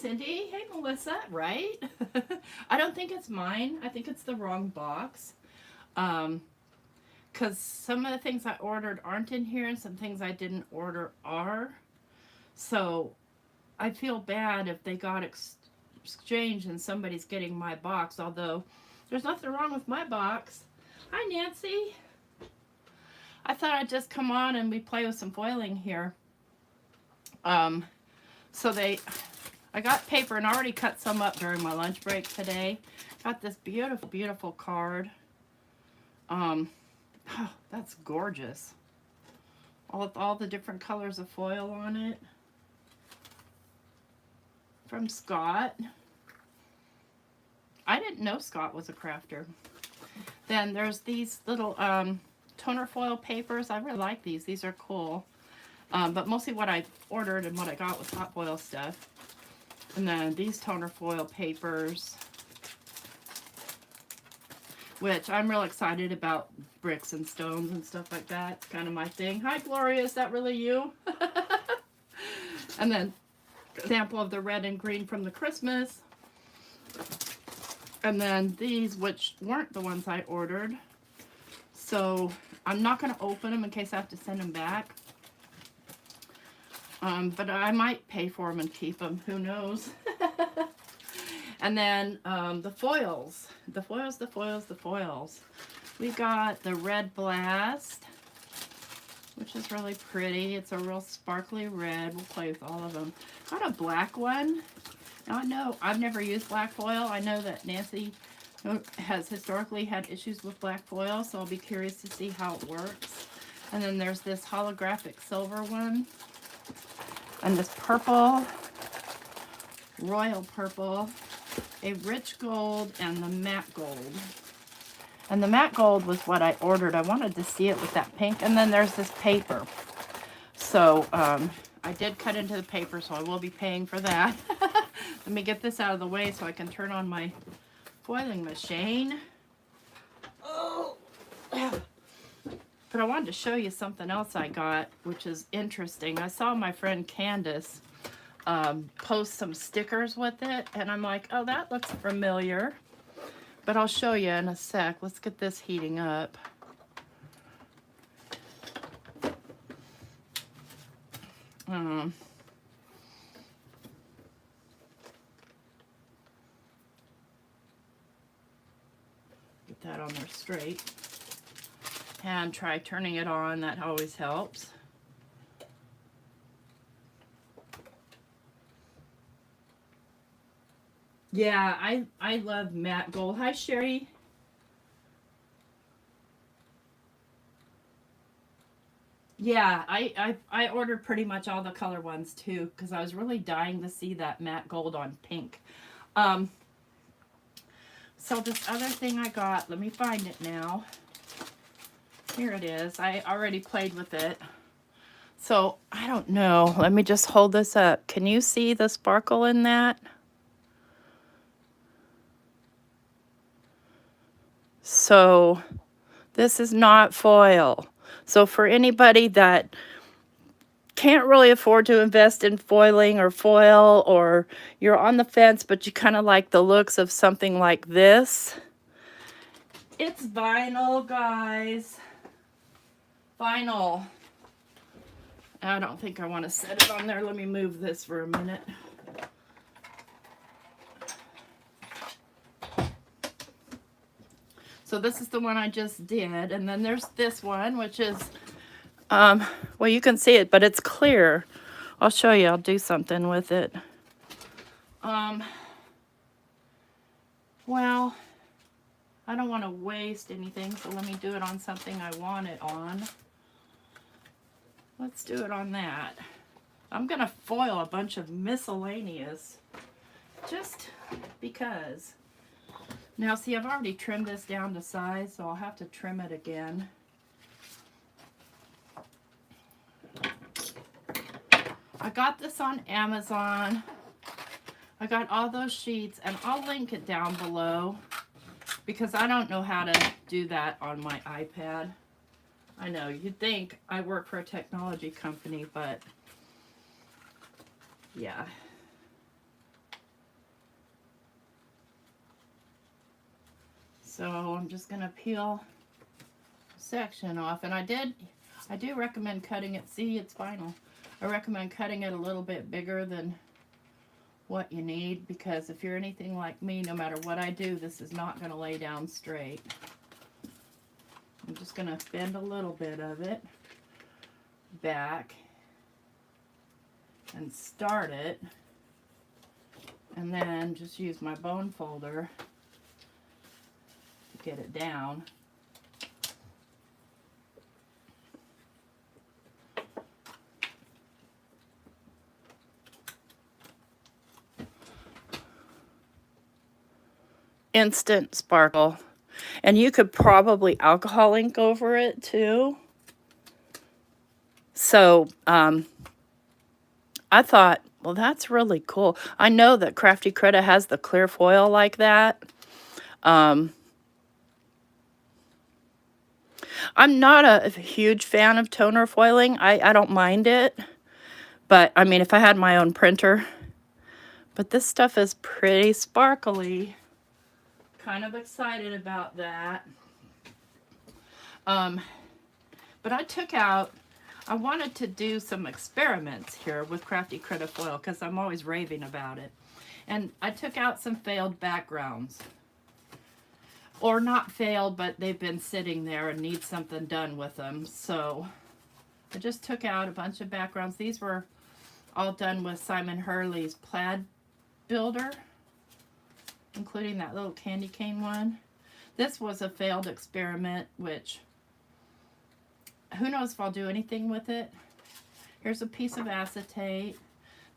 Cindy. Hey, Melissa. Right? I don't think it's mine. I think it's the wrong box. Because some of the things I ordered aren't in here, and some things I didn't order are. So I feel bad if they got exchanged and somebody's getting my box, although there's nothing wrong with my box. Hi, Nancy. I thought I'd just come on and we play with some foiling here. So I got paper and already cut some up during my lunch break today. Got this beautiful, beautiful card. Oh, that's gorgeous. All the different colors of foil on it. From Scott. I didn't know Scott was a crafter. Then there's these little toner foil papers. I really like these. These are cool. But mostly what I ordered and what I got was hot foil stuff. And then these toner foil papers, which I'm real excited about, bricks and stones and stuff like that. It's kind of my thing. Hi, Gloria. Is that really you? And then example of the red and green from the Christmas. And then these, which weren't the ones I ordered. So I'm not going to open them in case I have to send them back. But I might pay for them and keep them. Who knows? And then the foils. The foils. We got the Red Blast, which is really pretty. It's a real sparkly red. We'll play with all of them. Got a black one. Now I know I've never used black foil. I know that Nancy has historically had issues with black foil, so I'll be curious to see how it works. And then there's this holographic silver one. And this purple, royal purple, a rich gold, and the matte gold. And the matte gold was what I ordered. I wanted to see it with that pink. And then there's this paper. So I did cut into the paper, so I will be paying for that. Let me get this out of the way so I can turn on my foiling machine. Oh! But I wanted to show you something else I got, which is interesting. I saw my friend Candace post some stickers with it, and I'm like, oh, that looks familiar. But I'll show you in a sec. Let's get this heating up. Get that on there straight. And try turning it on. That always helps. Yeah, I love matte gold. Hi, Sherry. Yeah, I ordered pretty much all the color ones too because I was really dying to see that matte gold on pink. So this other thing I got, let me find it now. Here it is. I already played with it. So I don't know. Let me just hold this up. Can you see the sparkle in that? So this is not foil. So for anybody that can't really afford to invest in foiling or foil, or you're on the fence but you kind of like the looks of something like this, it's vinyl, guys. Vinyl. I don't think I want to set it on there. Let me move this for a minute. So this is the one I just did. And then there's this one, which is, well, you can see it, but it's clear. I'll show you. I'll do something with it. Well, I don't want to waste anything, so let me do it on something I want it on. Let's do it on that. I'm going to foil a bunch of miscellaneous, just because. Now, see, I've already trimmed this down to size, so I'll have to trim it again. I got this on Amazon. I got all those sheets, and I'll link it down below because I don't know how to do that on my iPad. I know, you'd think I work for a technology company, but yeah. So I'm just going to peel a section off. And I do recommend cutting it. See, it's vinyl. I recommend cutting it a little bit bigger than what you need, because if you're anything like me, no matter what I do, this is not going to lay down straight. I'm just going to bend a little bit of it back and start it, and then just use my bone folder to get it down. Instant sparkle. And you could probably alcohol ink over it too. So I thought, well, that's really cool. I know that Crafty Critta has the clear foil like that. I'm not a huge fan of toner foiling. I don't mind it. But, I mean, if I had my own printer. But this stuff is pretty sparkly. Kind of excited about that. But I took out, I wanted to do some experiments here with Crafty Critta foil because I'm always raving about it. And I took out some failed backgrounds. Or not failed, but they've been sitting there and need something done with them. So I just took out a bunch of backgrounds. These were all done with Simon Hurley's plaid builder, including that little candy cane one. This was a failed experiment, which who knows if I'll do anything with it. Here's a piece of acetate.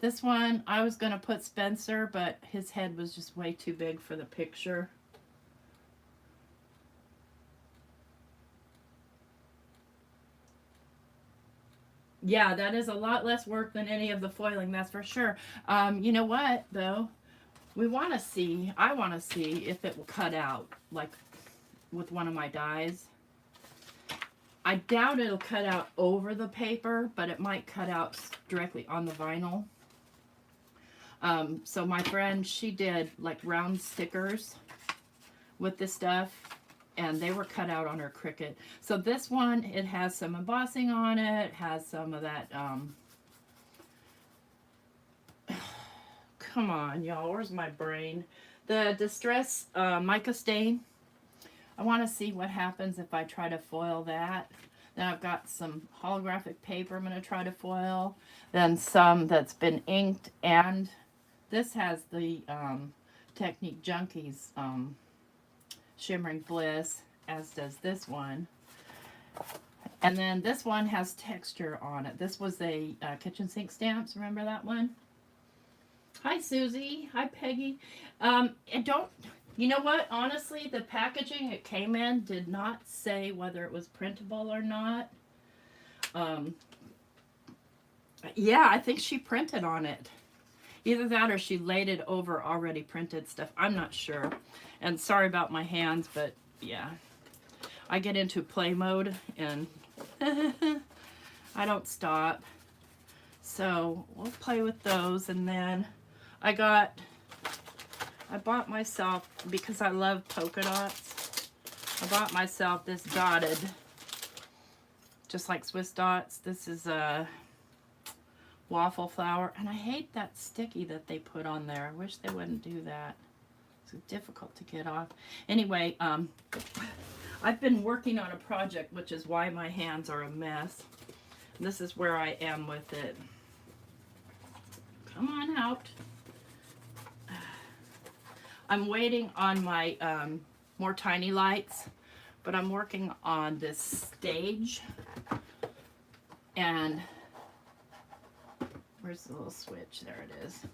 This one, I was going to put Spencer, but his head was just way too big for the picture. Yeah, that is a lot less work than any of the foiling, that's for sure. You know what, though? I want to see if it will cut out, like with one of my dies. I doubt it'll cut out over the paper, but it might cut out directly on the vinyl. So my friend, she did like round stickers with this stuff, and they were cut out on her Cricut. So this one, it has some embossing on it, has some of that, come on, y'all, where's my brain? The Distress mica stain. I want to see what happens if I try to foil that. Then I've got some holographic paper I'm going to try to foil. Then some that's been inked, and this has the Technique Junkies Shimmering Bliss, as does this one. And then this one has texture on it. This was a kitchen sink stamps. Remember that one? Hi, Susie. Hi, Peggy. And don't, you know what? Honestly, the packaging it came in did not say whether it was printable or not. Yeah, I think she printed on it. Either that or she laid it over already printed stuff. I'm not sure. And sorry about my hands, but yeah. I get into play mode and I don't stop. So we'll play with those, and then I bought myself, because I love polka dots, I bought myself this dotted, just like Swiss dots. This is a waffle flower, and I hate that sticky that they put on there. I wish they wouldn't do that. It's difficult to get off. Anyway, I've been working on a project, which is why my hands are a mess. This is where I am with it. Come on out. I'm waiting on my more tiny lights, but I'm working on this stage. And where's the little switch? There it is.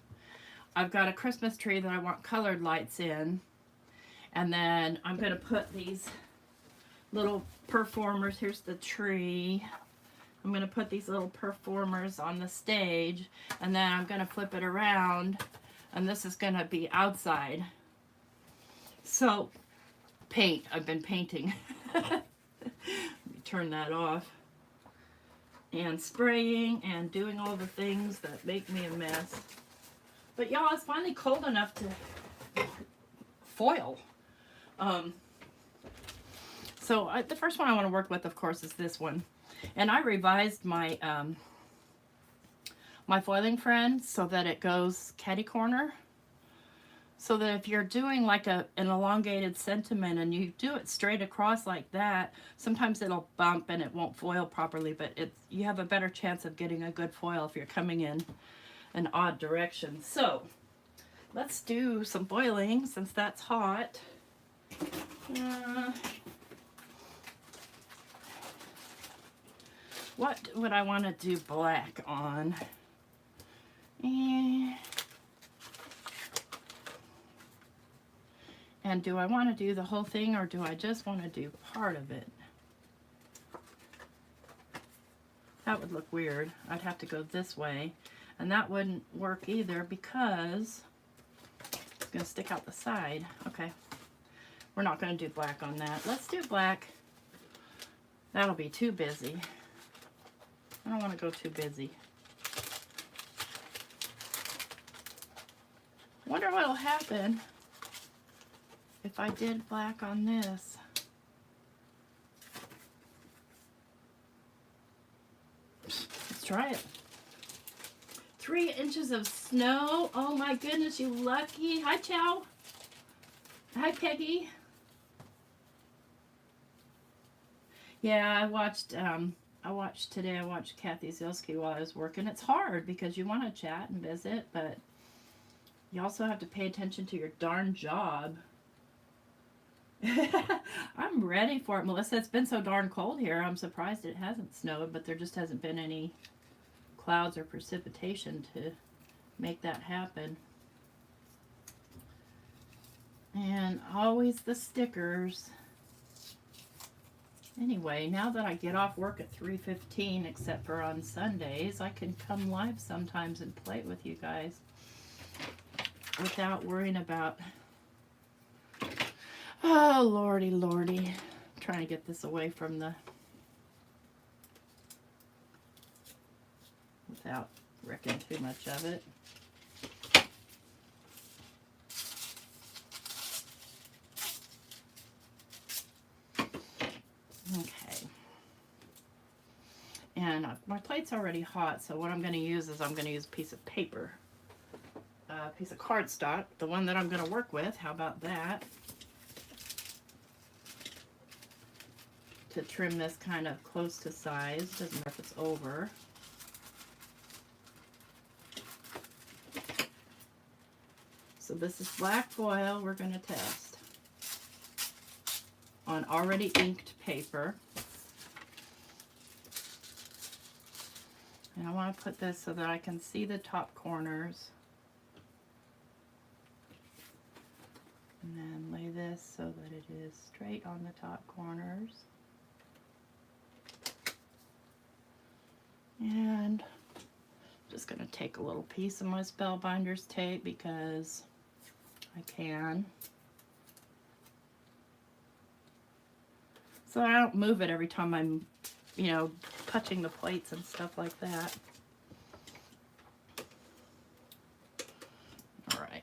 I've got a Christmas tree that I want colored lights in. And then I'm going to put these little performers. Here's the tree. I'm going to put these little performers on the stage. And then I'm going to flip it around. And this is going to be outside. So, paint. I've been painting. Let me turn that off. And spraying and doing all the things that make me a mess. But y'all, it's finally cold enough to foil. So the first one I want to work with, of course, is this one. And I revised my my foiling friend so that it goes catty corner. So that if you're doing like an elongated sentiment and you do it straight across like that, sometimes it'll bump and it won't foil properly, but you have a better chance of getting a good foil if you're coming in an odd direction. So let's do some foiling since that's hot. What would I want to do black on? And do I want to do the whole thing, or do I just want to do part of it? That would look weird. I'd have to go this way, and that wouldn't work either because it's going to stick out the side. Okay, we're not going to do black on that. Let's do black. That'll be too busy. I don't want to go too busy. Wonder what'll happen if I did black on this. Let's try it. 3 inches of snow. Oh my goodness, you lucky. Hi, Chow. Hi, Peggy. Yeah, I watched today, I watched Kathy Zilski while I was working. It's hard because you want to chat and visit, but you also have to pay attention to your darn job. I'm ready for it, Melissa. It's been so darn cold here. I'm surprised it hasn't snowed, but there just hasn't been any clouds or precipitation to make that happen. And always the stickers. Anyway, now that I get off work at 3:15, except for on Sundays, I can come live sometimes and play with you guys without worrying about, oh, lordy, lordy. I'm trying to get this away from the, without wrecking too much of it. Okay. And my plate's already hot, so what I'm going to use is I'm going to use a piece of paper. A piece of cardstock, the one that I'm going to work with. How about that? To trim this kind of close to size. Doesn't matter if it's over. So this is black foil we're going to test on already inked paper. And I want to put this so that I can see the top corners. And then lay this so that it is straight on the top corners. And I'm just going to take a little piece of my Spellbinders tape because I can. So I don't move it every time I'm, you know, touching the plates and stuff like that. All right.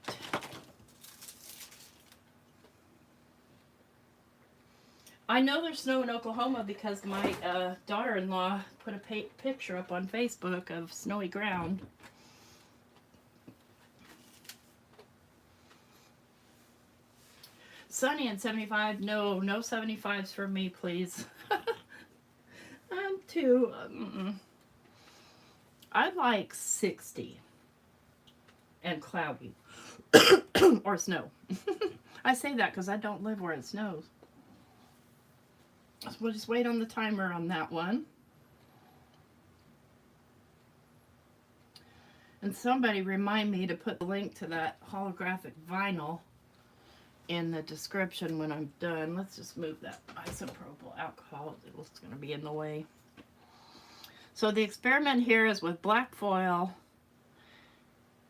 I know there's snow in Oklahoma because my daughter-in-law put a picture up on Facebook of snowy ground. Sunny and 75. No 75s for me, please. I'm too. I like 60 and cloudy or snow. I say that because I don't live where it snows. So we'll just wait on the timer on that one. And somebody remind me to put the link to that holographic vinyl in the description when I'm done. Let's just move that isopropyl alcohol. It's going to be in the way. So the experiment here is with black foil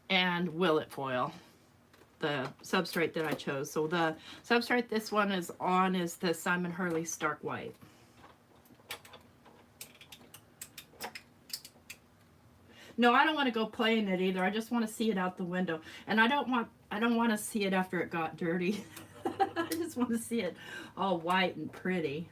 and Willet foil, the substrate that I chose. So the substrate this one is on is the Simon Hurley Stark White. No, I don't want to go play in it either. I just want to see it out the window. And I don't want to see it after it got dirty. I just want to see it all white and pretty.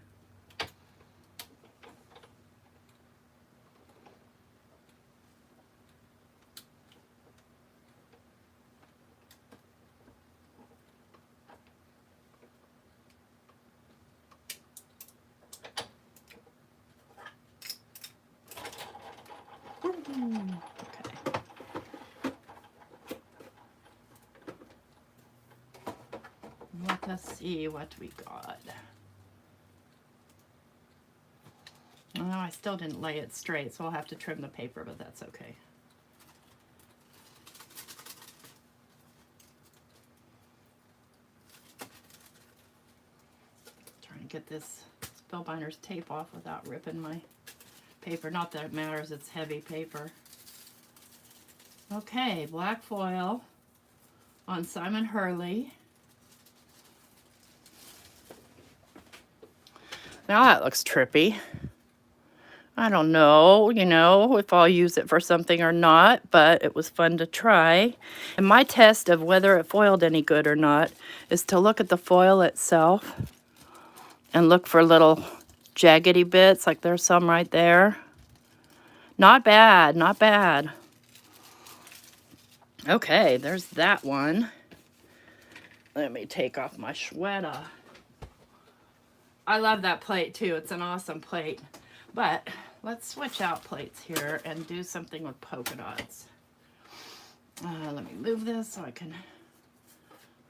Let us see what we got. Oh, I still didn't lay it straight, so I'll have to trim the paper, but that's okay. Trying to get this Spellbinders tape off without ripping my paper. Not that it matters, it's heavy paper. Okay, black foil on Simon Hurley. Now that looks trippy. I don't know, you know, if I'll use it for something or not, but it was fun to try. And my test of whether it foiled any good or not is to look at the foil itself and look for little jaggedy bits, like there's some right there. Not bad, not bad. Okay, there's that one. Let me take off my sweater. I love that plate too. It's an awesome plate. But let's switch out plates here and do something with polka dots. Let me move this so I can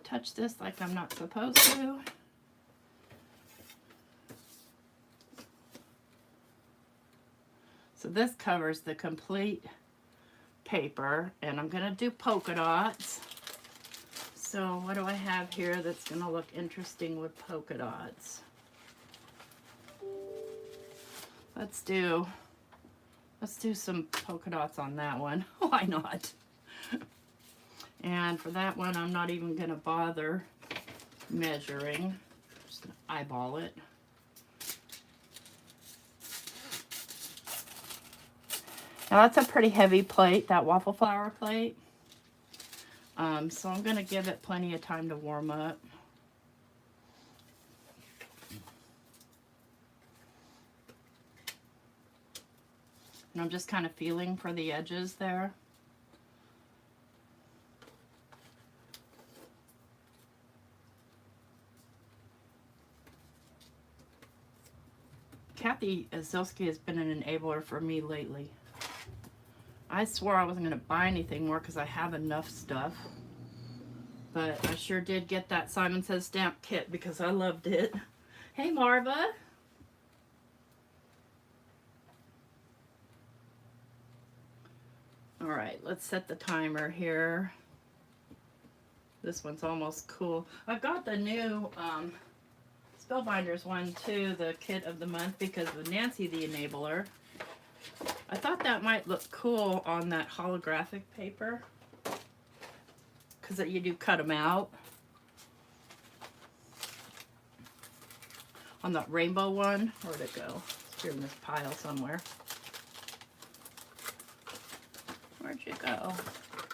touch this like I'm not supposed to. So this covers the complete paper, and I'm gonna do polka dots. So what do I have here that's gonna look interesting with polka dots? Let's do some polka dots on that one. Why not? And for that one, I'm not even gonna bother measuring. Just gonna eyeball it. Now that's a pretty heavy plate, that waffle flower plate. So I'm gonna give it plenty of time to warm up. And I'm just kind of feeling for the edges there. Crafty Critta has been an enabler for me lately. I swore I wasn't going to buy anything more because I have enough stuff. But I sure did get that Simon Says stamp kit because I loved it. Hey, Marva. All right, let's set the timer here. This one's almost cool. I've got the new Spellbinders one too, the kit of the month, because of Nancy the Enabler. I thought that might look cool on that holographic paper, because you do cut them out. On that rainbow one, where'd it go? It's here in this pile somewhere. Where'd you go?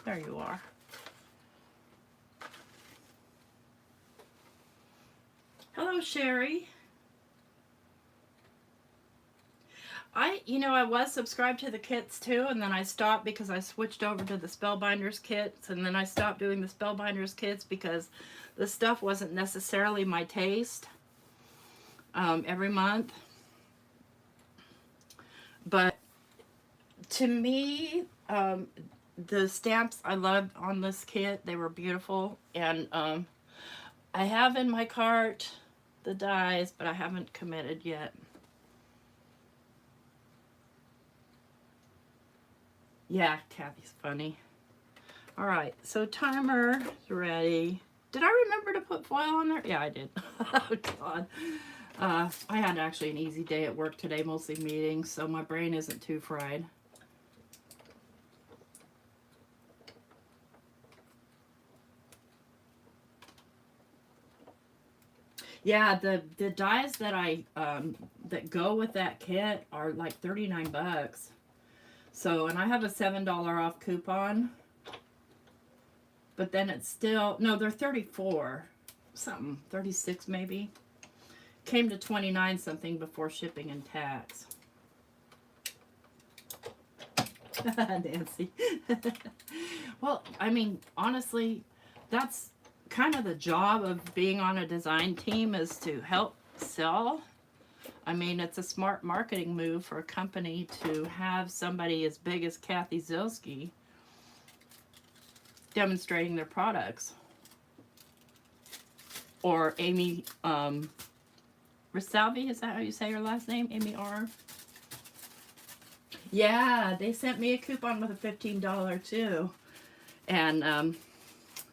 There you are. Hello, Sherry. I was subscribed to the kits too, and then I stopped because I switched over to the Spellbinders kits, and then I stopped doing the Spellbinders kits because the stuff wasn't necessarily my taste every month. But to me, the stamps I loved on this kit, they were beautiful, and I have in my cart the dies, but I haven't committed yet. Yeah, Kathy's funny. All right, so timer is ready. Did I remember to put foil on there? Yeah, I did. Oh, God. I had actually an easy day at work today, mostly meetings, so my brain isn't too fried. Yeah, the dies that that go with that kit are like 39 bucks. So, and I have a $7 off coupon. But then it's still, no, they're 34 something, 36 maybe. Came to 29 something before shipping and tax. Nancy. Well, I mean, honestly, that's kind of the job of being on a design team, is to help sell. I mean, it's a smart marketing move for a company to have somebody as big as Crafty Critta demonstrating their products. or Amy Risalvi, is that how you say her last name? Amy R. Yeah, they sent me a coupon with a $15 too. And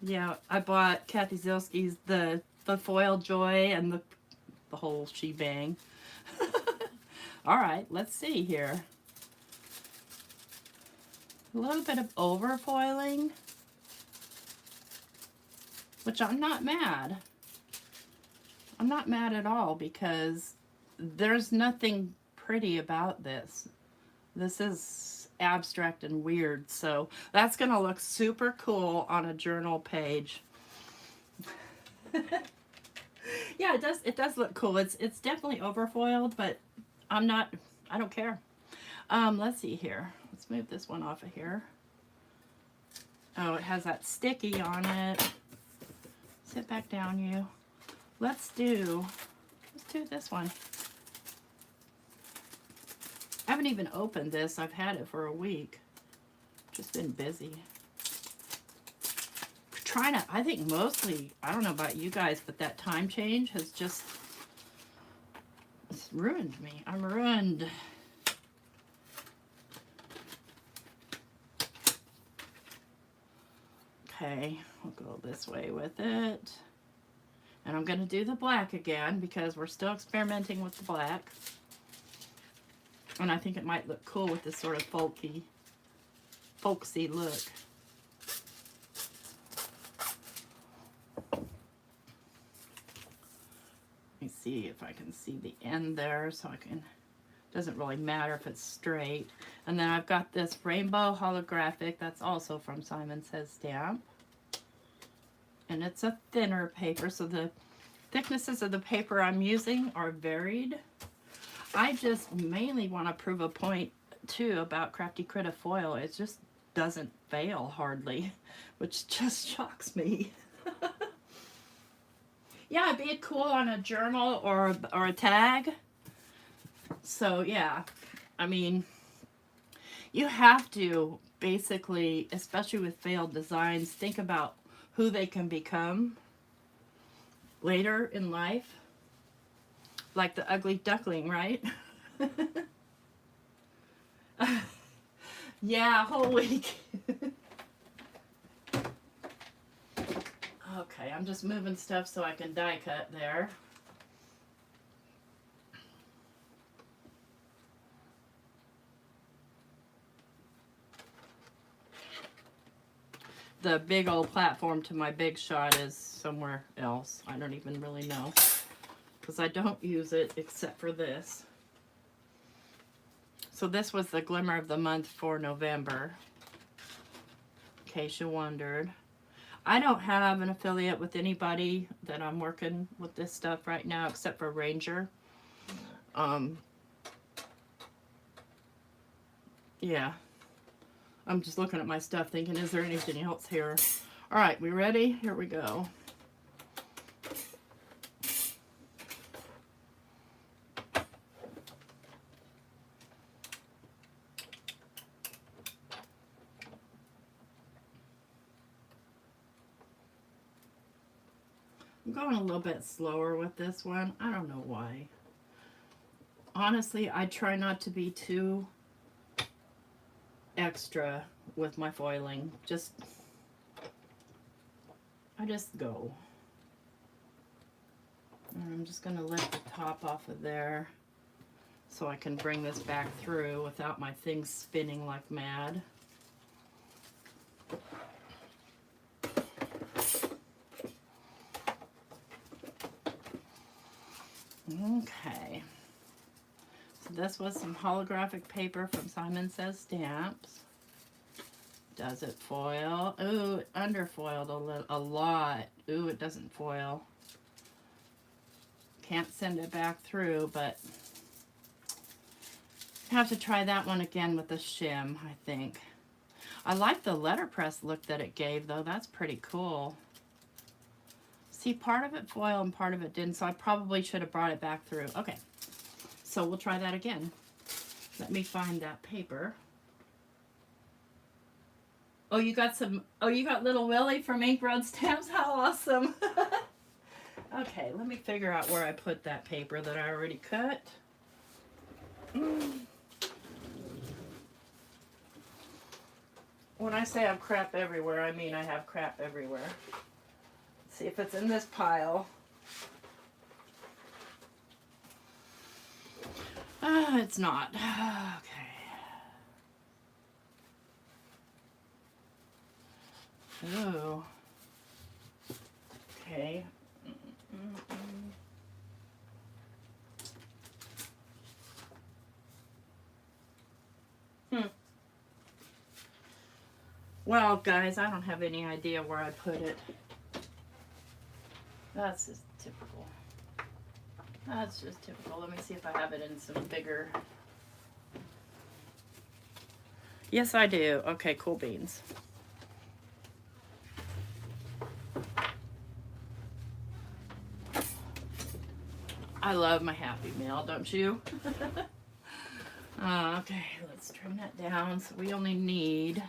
yeah, I bought Kathy Zilski's the foil joy and the whole shebang. All right, let's see here. A little bit of overfoiling, which I'm not mad. I'm not mad at all because there's nothing pretty about this. This is abstract and weird, so that's going to look super cool on a journal page. Yeah, it does look cool. It's definitely overfoiled, but I don't care. Let's see here. Let's move this one off of here. Oh, it has that sticky on it. Sit back down, you. Let's do this one. I haven't even opened this. I've had it for a week. Just been busy. Trying to, I think mostly, I don't know about you guys, but that time change has just, it's ruined me. I'm ruined. Okay, I'll go this way with it. And I'm going to do the black again because we're still experimenting with the black. And I think it might look cool with this sort of folksy look. Let me see if I can see the end there so I can, doesn't really matter if it's straight. And then I've got this rainbow holographic that's also from Simon Says Stamp. And it's a thinner paper, so the thicknesses of the paper I'm using are varied. I just mainly want to prove a point too about Crafty Critta foil. It just doesn't fail hardly, which just shocks me. Yeah, it'd be cool on a journal or a tag. So yeah, I mean, you have to basically, especially with failed designs, think about who they can become later in life. Like the ugly duckling, right? Yeah, whole week. Okay, I'm just moving stuff so I can die cut there. The big old platform to my big shot is somewhere else. I don't even really know, because I don't use it except for this. So this was the Glimmer of the Month for November, in case you wondered. I don't have an affiliate with anybody that I'm working with this stuff right now except for Ranger. Yeah. I'm just looking at my stuff thinking, is there anything else here? All right, we ready? Here we go. I'm going a little bit slower with this one. I don't know why. Honestly, I try not to be too extra with my foiling. I just go. And I'm just going to lift the top off of there so I can bring this back through without my thing spinning like mad. Okay. So this was some holographic paper from Simon Says Stamps. Does it foil? Ooh, it underfoiled a lot. Ooh, it doesn't foil. Can't send it back through, but have to try that one again with the shim, I think. I like the letterpress look that it gave, though. That's pretty cool. See, part of it foiled and part of it didn't, so I probably should have brought it back through. Okay, so we'll try that again. Let me find that paper. Oh, you got little Willie from Ink Road Stamps? How awesome. Okay, let me figure out where I put that paper that I already cut. When I say I have crap everywhere, I mean I have crap everywhere. Let's see if it's in this pile. It's not. Okay. Oh. Okay. Well, guys, I don't have any idea where I put it. That's just typical. That's just typical. Let me see if I have it in some bigger. Yes, I do. Okay, cool beans. I love my Happy Meal, don't you? Okay, let's trim that down. So we only need...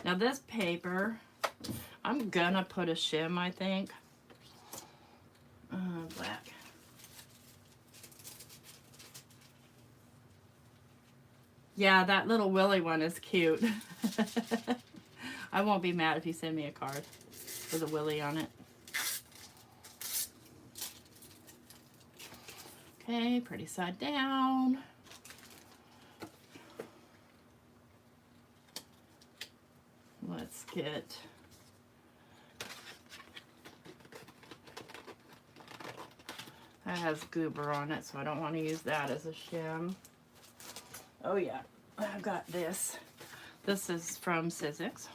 Now this paper, I'm gonna put a shim, I think. Black. Yeah, that little Willy one is cute. I won't be mad if you send me a card with a Willy on it. Okay, pretty side down. Let's get that has goober on it, so I don't want to use that as a shim. Oh yeah, I've got this. This is from Sizzix.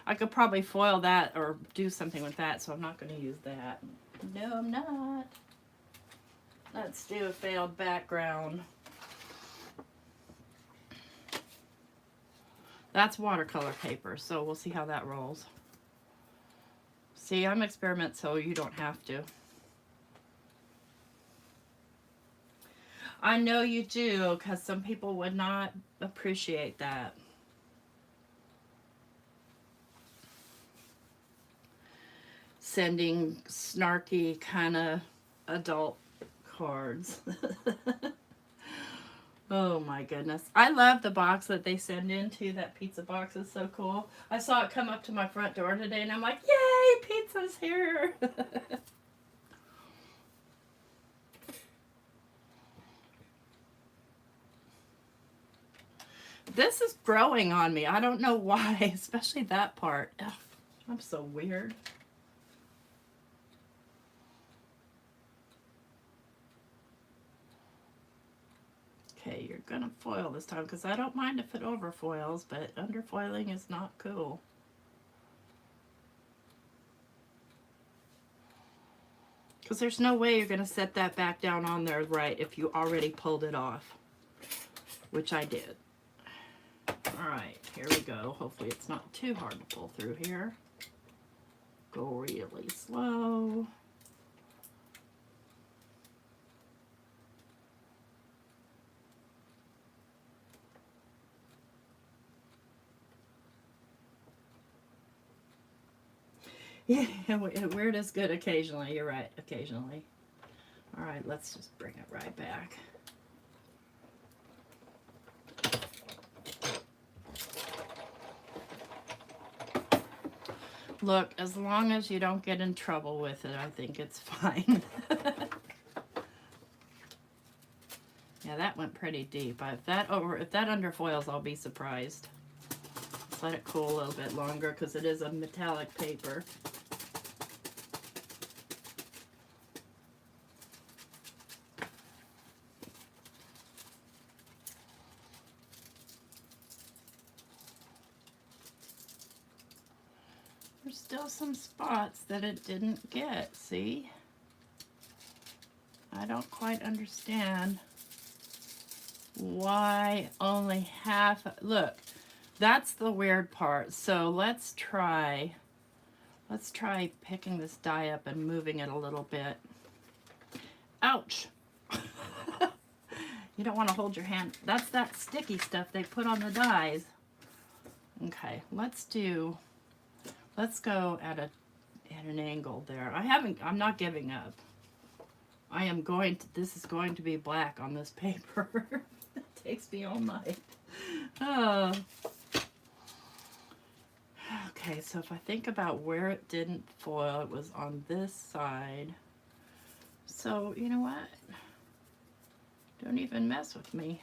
I could probably foil that or do something with that, so I'm not going to use that. No, I'm not. Let's do a failed background. That's watercolor paper, so we'll see how that rolls. See, I'm experiment, so you don't have to. I know you do, because some people would not appreciate that. Sending snarky kind of adult cards. Oh my goodness. I love the box that they send in too. That pizza box is so cool. I saw it come up to my front door today and I'm like, yay, pizza's here. This is growing on me. I don't know why, especially that part. Ugh, I'm so weird. Okay, you're gonna foil this time because I don't mind if it overfoils, but underfoiling is not cool. Because there's no way you're gonna set that back down on there right if you already pulled it off, which I did. Alright, here we go. Hopefully it's not too hard to pull through here. Go really slow. Yeah, weird is good occasionally. You're right, occasionally. All right, let's just bring it right back. Look, as long as you don't get in trouble with it, I think it's fine. Yeah, that went pretty deep. If that underfoils, I'll be surprised. Let's let it cool a little bit longer because it is a metallic paper. There's still some spots that it didn't get, see? I don't quite understand why only half. Look, that's the weird part. So let's try picking this die up and moving it a little bit. Ouch. You don't want to hold your hand. That's that sticky stuff they put on the dies. Okay, let's go at an angle there. I'm not giving up. This is going to be black on this paper. It takes me all night. Oh. Okay, so if I think about where it didn't foil, it was on this side. So, you know what? Don't even mess with me.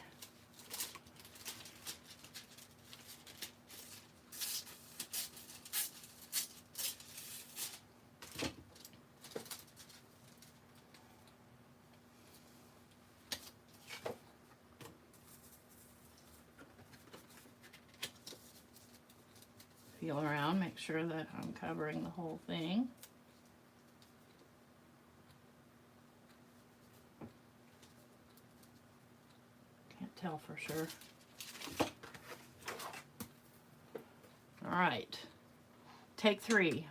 Feel around, make sure that I'm covering the whole thing. Can't tell for sure. All right, take 3.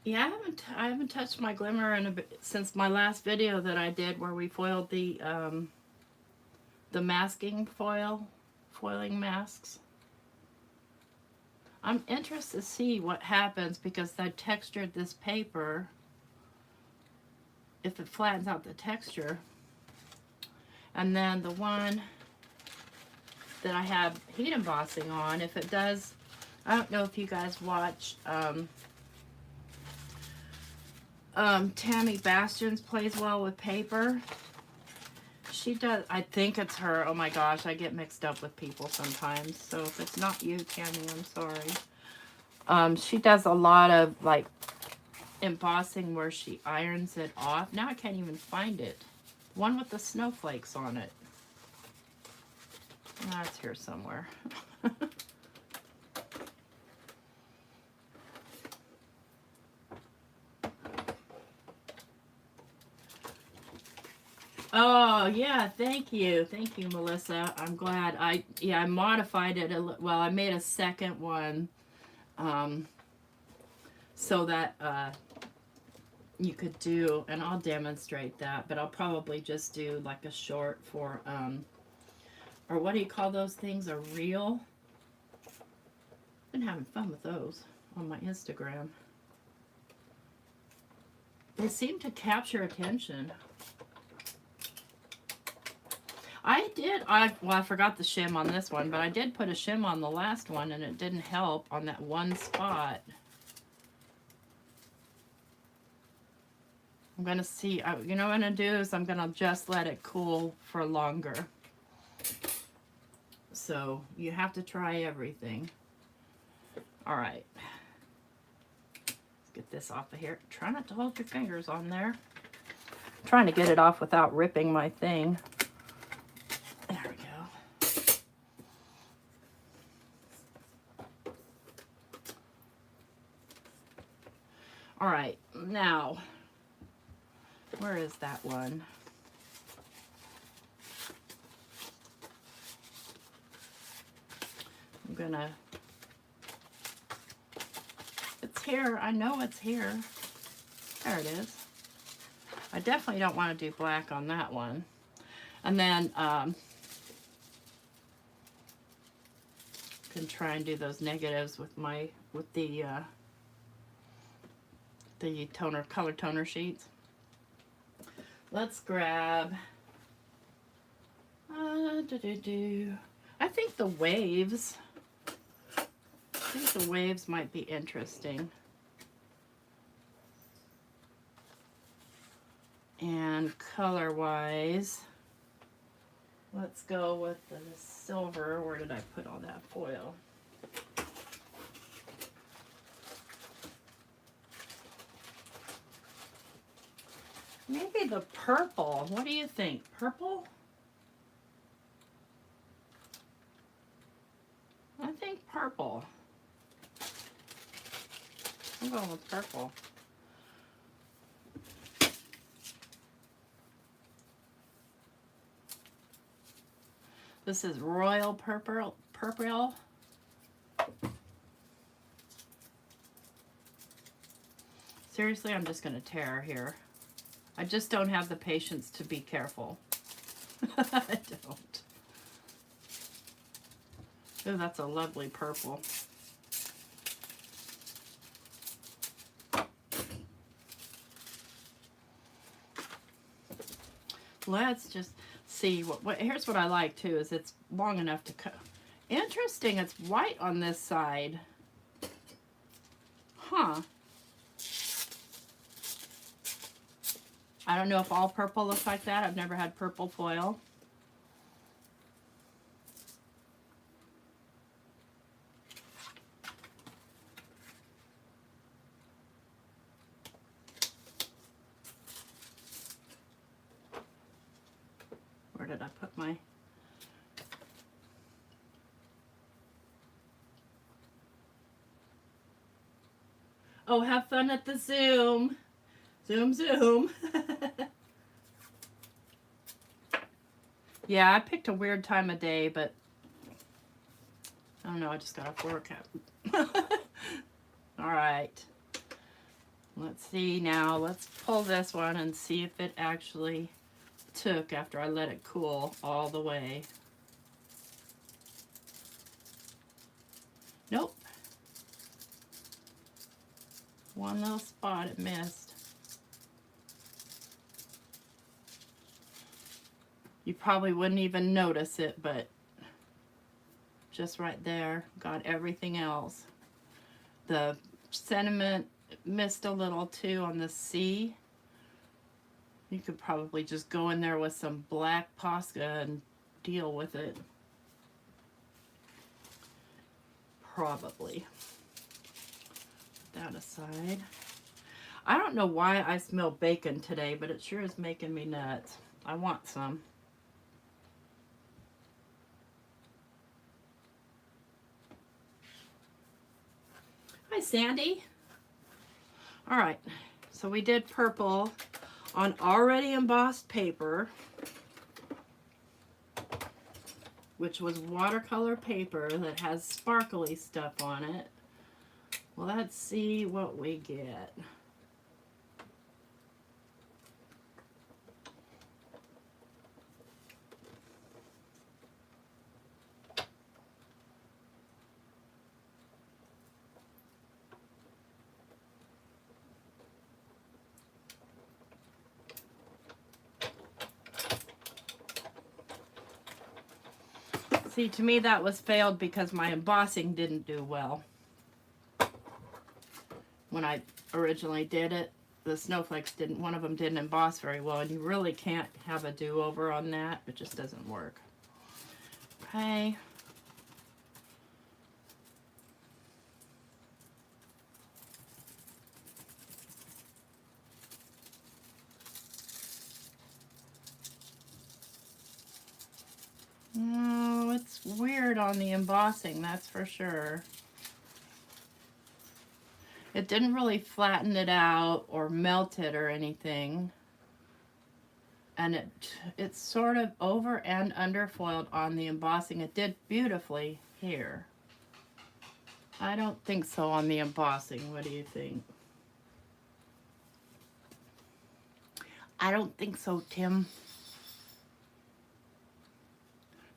Yeah, I haven't touched my glimmer since my last video that I did where we foiled the masking foiling masks. I'm interested to see what happens because I textured this paper. If it flattens out the texture, and then the one that I have heat embossing on, if it does, I don't know if you guys watch Tammy Bastions Plays Well with Paper. She does, I think it's her. Oh my gosh, I get mixed up with people sometimes. So if it's not you, Tammy, I'm sorry. She does a lot of like embossing where she irons it off. Now I can't even find it. One with the snowflakes on it. That's here somewhere. Oh, yeah, thank you, Melissa. I'm glad. I modified it. Well, I made a second one so that you could do, and I'll demonstrate that, but I'll probably just do like a short for, or what do you call those things, a reel? Been having fun with those on my Instagram. They seem to capture attention. I forgot the shim on this one, but I did put a shim on the last one and it didn't help on that one spot. I'm going to see, you know what I'm going to do is I'm going to just let it cool for longer. So you have to try everything. All right. Let's get this off of here. Try not to hold your fingers on there. I'm trying to get it off without ripping my thing. There we go. All right, now, where is that one? I'm gonna, it's here, I know it's here. There it is. I definitely don't want to do black on that one. And then, can try and do those negatives with the color toner sheets. Let's grab I think the waves might be interesting. And color wise, let's go with the silver. Where did I put all that foil? Maybe the purple. What do you think? Purple? I think purple. I'm going with purple. This is Royal Purple. Seriously, I'm just going to tear here. I just don't have the patience to be careful. I don't. Oh, that's a lovely purple. Let's just see what here's what I like too, is it's long enough to cut. Interesting, it's white on this side. Huh. I don't know if all purple looks like that. I've never had purple foil. Where did I put my... Oh, have fun at the Zoom. Zoom, Zoom. Yeah, I picked a weird time of day, but I don't know, I just got off work. All right. Let's see now. Let's pull this one and see if it actually took after I let it cool all the way. Nope. One little spot it missed. You probably wouldn't even notice it, but just right there, got everything else. The sentiment missed a little too on the C. You could probably just go in there with some black Posca and deal with it. Probably. Put that aside. I don't know why I smell bacon today, but it sure is making me nuts. I want some. Hi, Sandy. All right, so we did purple on already embossed paper, which was watercolor paper that has sparkly stuff on it. Well, let's see what we get. See, to me that was failed because my embossing didn't do well. When I originally did it, the snowflakes didn't, one of them didn't emboss very well, and you really can't have a do-over on that. It just doesn't work. Okay. Oh, it's weird on the embossing, that's for sure. It didn't really flatten it out or melt it or anything. And it's sort of over and under foiled on the embossing. It did beautifully here. I don't think so on the embossing. What do you think? I don't think so, Tim.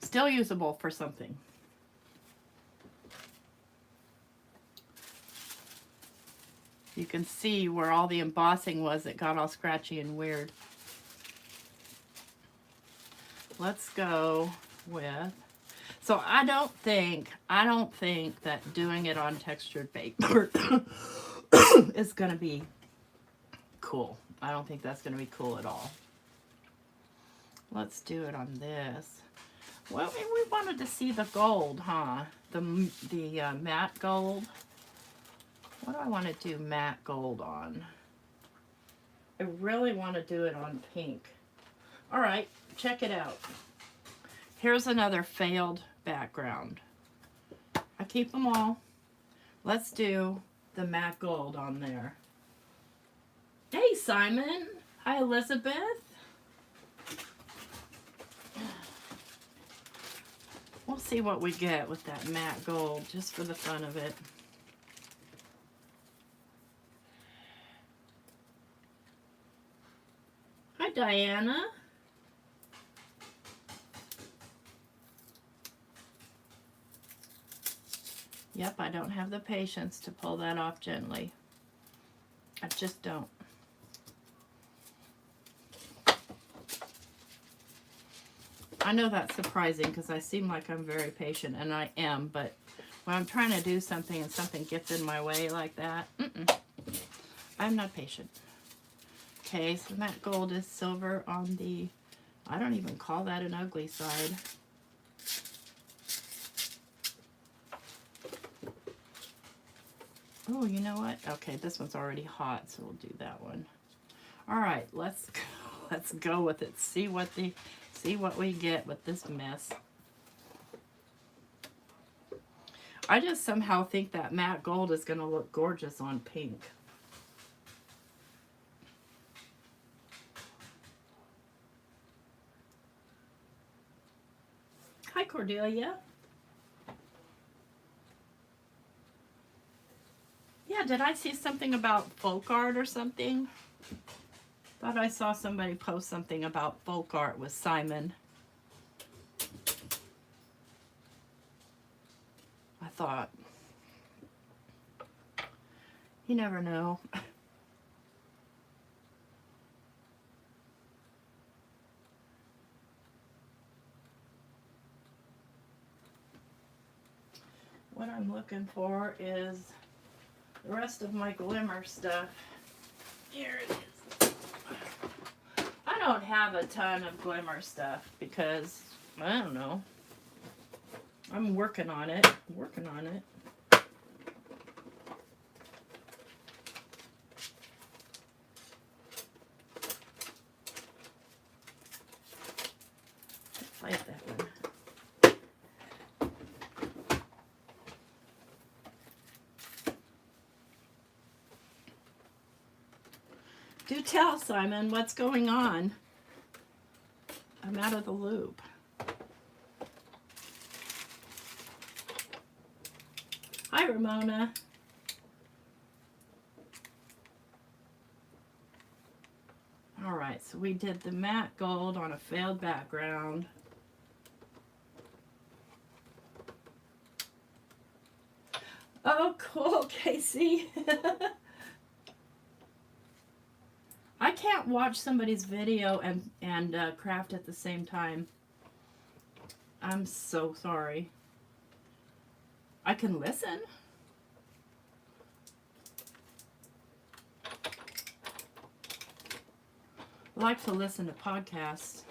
Still usable for something. You can see where all the embossing was. It got all scratchy and weird. Let's go with, so I don't think that doing it on textured paper is going to be cool. I don't think that's going to be cool at all. Let's do it on this. Well, we wanted to see the gold, huh? The matte gold. What do I want to do matte gold on? I really want to do it on pink. All right, check it out. Here's another failed background. I keep them all. Let's do the matte gold on there. Hey, Simon. Hi, Elizabeth. We'll see what we get with that matte gold, just for the fun of it. Diana. Yep, I don't have the patience to pull that off gently. I just don't. I know that's surprising because I seem like I'm very patient, and I am, but when I'm trying to do something and something gets in my way like that, I'm not patient. Okay, so that gold is silver on the, I don't even call that an ugly side. Oh, you know what? Okay, this one's already hot, so we'll do that one. All right, let's go with it. See what we get with this mess. I just somehow think that matte gold is going to look gorgeous on pink. Hi, Cordelia. Yeah, did I see something about folk art or something? Thought I saw somebody post something about folk art with Simon. I thought, you never know. What I'm looking for is the rest of my glimmer stuff. Here it is. I don't have a ton of glimmer stuff because, I don't know. I'm working on it. Fight that one. Do tell, Simon, what's going on? I'm out of the loop. Hi, Ramona. All right, so we did the matte gold on a failed background. Oh, cool, Casey. I can't watch somebody's video and craft at the same time. I'm so sorry. I can listen. I like to listen to podcasts.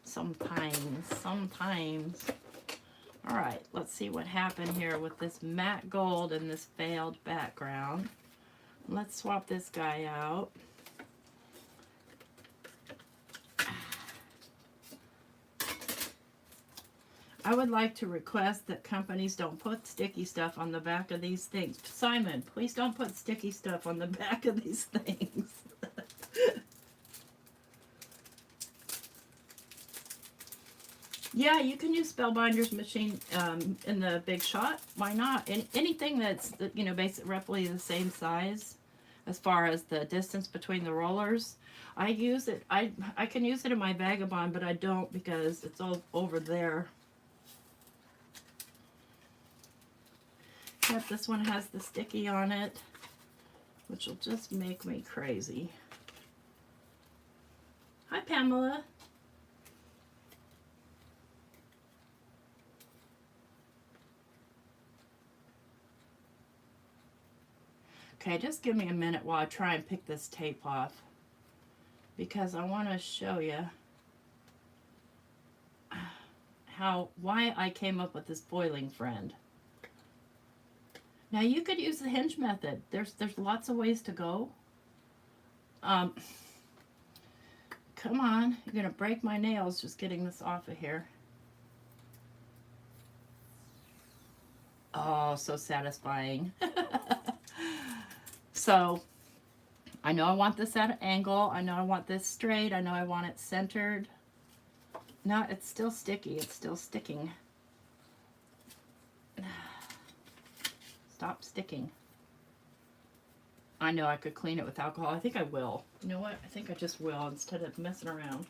Sometimes. All right, let's see what happened here with this matte gold and this failed background. Let's swap this guy out. I would like to request that companies don't put sticky stuff on the back of these things. Simon, please don't put sticky stuff on the back of these things. Yeah, you can use Spellbinder's machine in the Big Shot. Why not? Anything that's, you know, basically roughly the same size as far as the distance between the rollers. I use it. I can use it in my Vagabond, but I don't because it's all over there. Yep, this one has the sticky on it, which will just make me crazy. Hi, Pamela. Okay, just give me a minute while I try and pick this tape off, because I want to show you why I came up with this foiling friend. Now you could use the hinge method. There's lots of ways to go. Come on, you're gonna break my nails just getting this off of here. Oh, so satisfying. So, I know I want this at an angle. I know I want this straight. I know I want it centered. No, it's still sticky. It's still sticking. Stop sticking. I know I could clean it with alcohol. I think I will. You know what? I think I just will instead of messing around.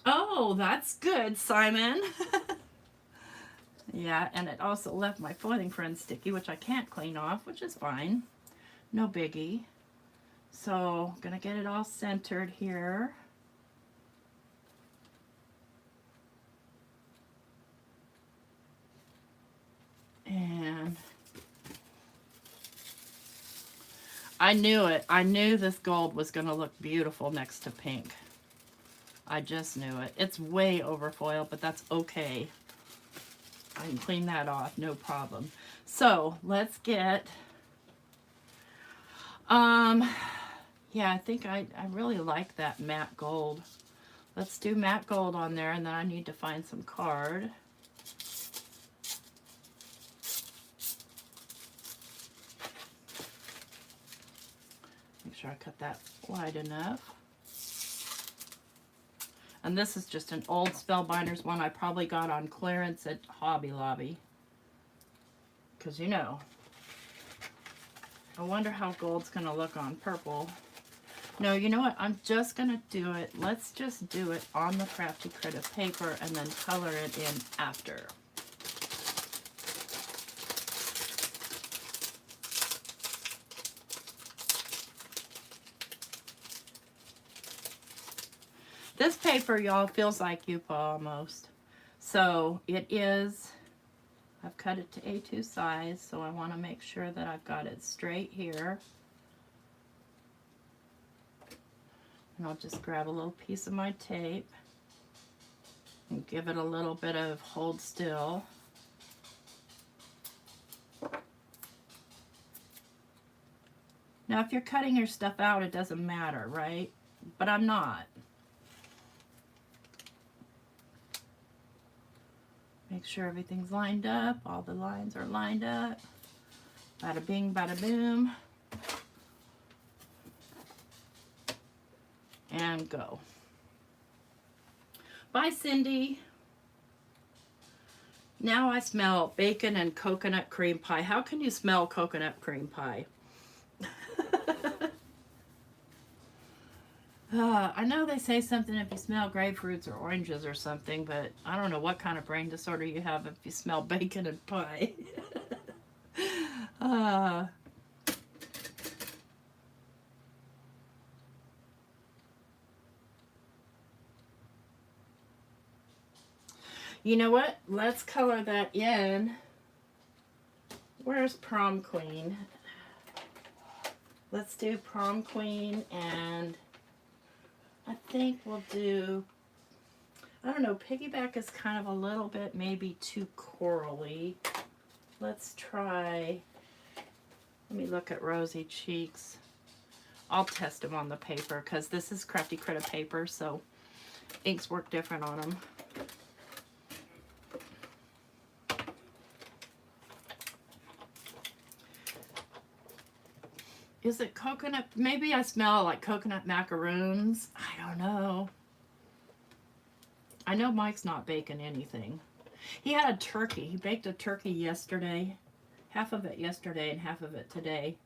Oh, that's good, Simon. Yeah, and it also left my foiling friend sticky, which I can't clean off, which is fine. No biggie. So, I'm gonna get it all centered here. And I knew it. I knew this gold was gonna look beautiful next to pink. I just knew it. It's way over foil, but that's okay. I can clean that off, no problem. So let's get, yeah, I think I really like that matte gold. Let's do matte gold on there, and then I need to find some card. Make sure I cut that wide enough. And this is just an old Spellbinders one I probably got on clearance at Hobby Lobby. Because, you know, I wonder how gold's going to look on purple. No, you know what? I'm just going to do it. Let's just do it on the Crafty Critta paper and then color it in after. This paper, y'all, feels like Yupa almost. So it is, I've cut it to A2 size, so I want to make sure that I've got it straight here. And I'll just grab a little piece of my tape and give it a little bit of hold still. Now, if you're cutting your stuff out, it doesn't matter, right? But I'm not. Make sure everything's lined up. All the lines are lined up. Bada bing, bada boom. And go. Bye, Cindy. Now I smell bacon and coconut cream pie. How can you smell coconut cream pie? I know they say something if you smell grapefruits or oranges or something, but I don't know what kind of brain disorder you have if you smell bacon and pie. You know what? Let's color that in. Where's Prom Queen? Let's do Prom Queen, and I think we'll do, I don't know, Piggyback is kind of a little bit maybe too corally. Let's try, let me look at Rosy Cheeks. I'll test them on the paper because this is Crafty Critta paper, so inks work different on them. Is it coconut? Maybe I smell like coconut macaroons. I don't know. I know Mike's not baking anything. He had a turkey. He baked a turkey yesterday. Half of it yesterday and half of it today.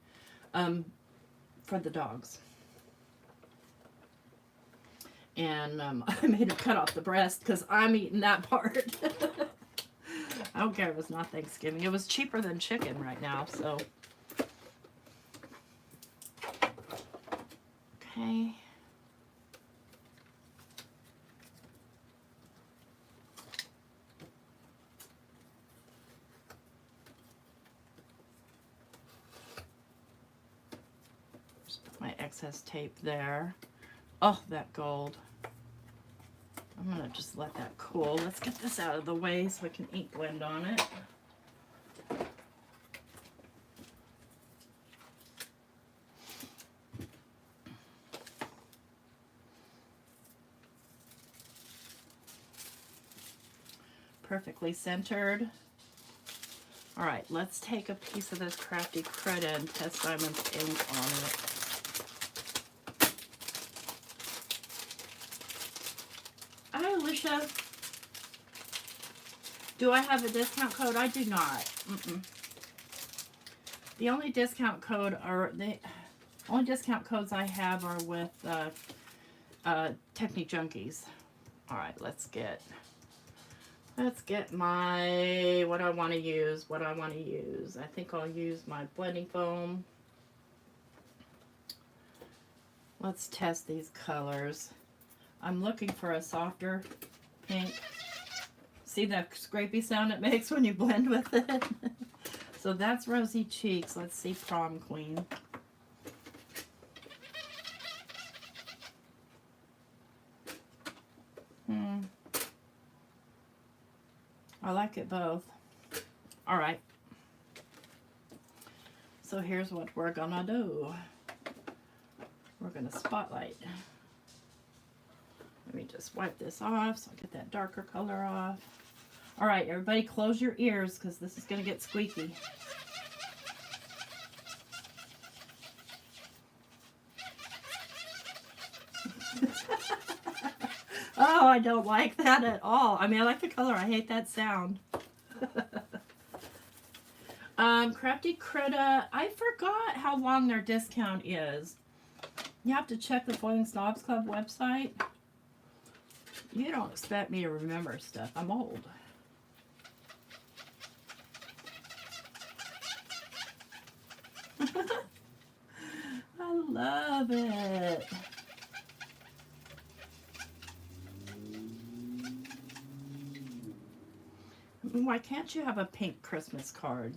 For the dogs. And I made him cut off the breast because I'm eating that part. I don't care if it's not Thanksgiving. It was cheaper than chicken right now, so... Okay. Just put my excess tape there. Oh, that gold. I'm gonna just let that cool. Let's get this out of the way so I can ink blend on it. Perfectly centered. All right, let's take a piece of this Crafty Critta and test Simon's ink on it. Tricia? Do I have a discount code? I do not. The only discount code are the only discount codes I have are with Technique Junkies. All right, let's get my what I want to use. I think I'll use my blending foam. Let's test these colors. I'm looking for a softer pink. See that scrapey sound it makes when you blend with it? So that's Rosy Cheeks. Let's see Prom Queen. I like it both. All right. So here's what we're gonna do. We're gonna spotlight. Let me just wipe this off so I get that darker color off. All right, everybody close your ears because this is gonna get squeaky. Oh, I don't like that at all. I mean, I like the color. I hate that sound. Crafty Critta. I forgot how long their discount is. You have to check the Foiling Snobs Club website. You don't expect me to remember stuff. I'm old. I love it. Why can't you have a pink Christmas card?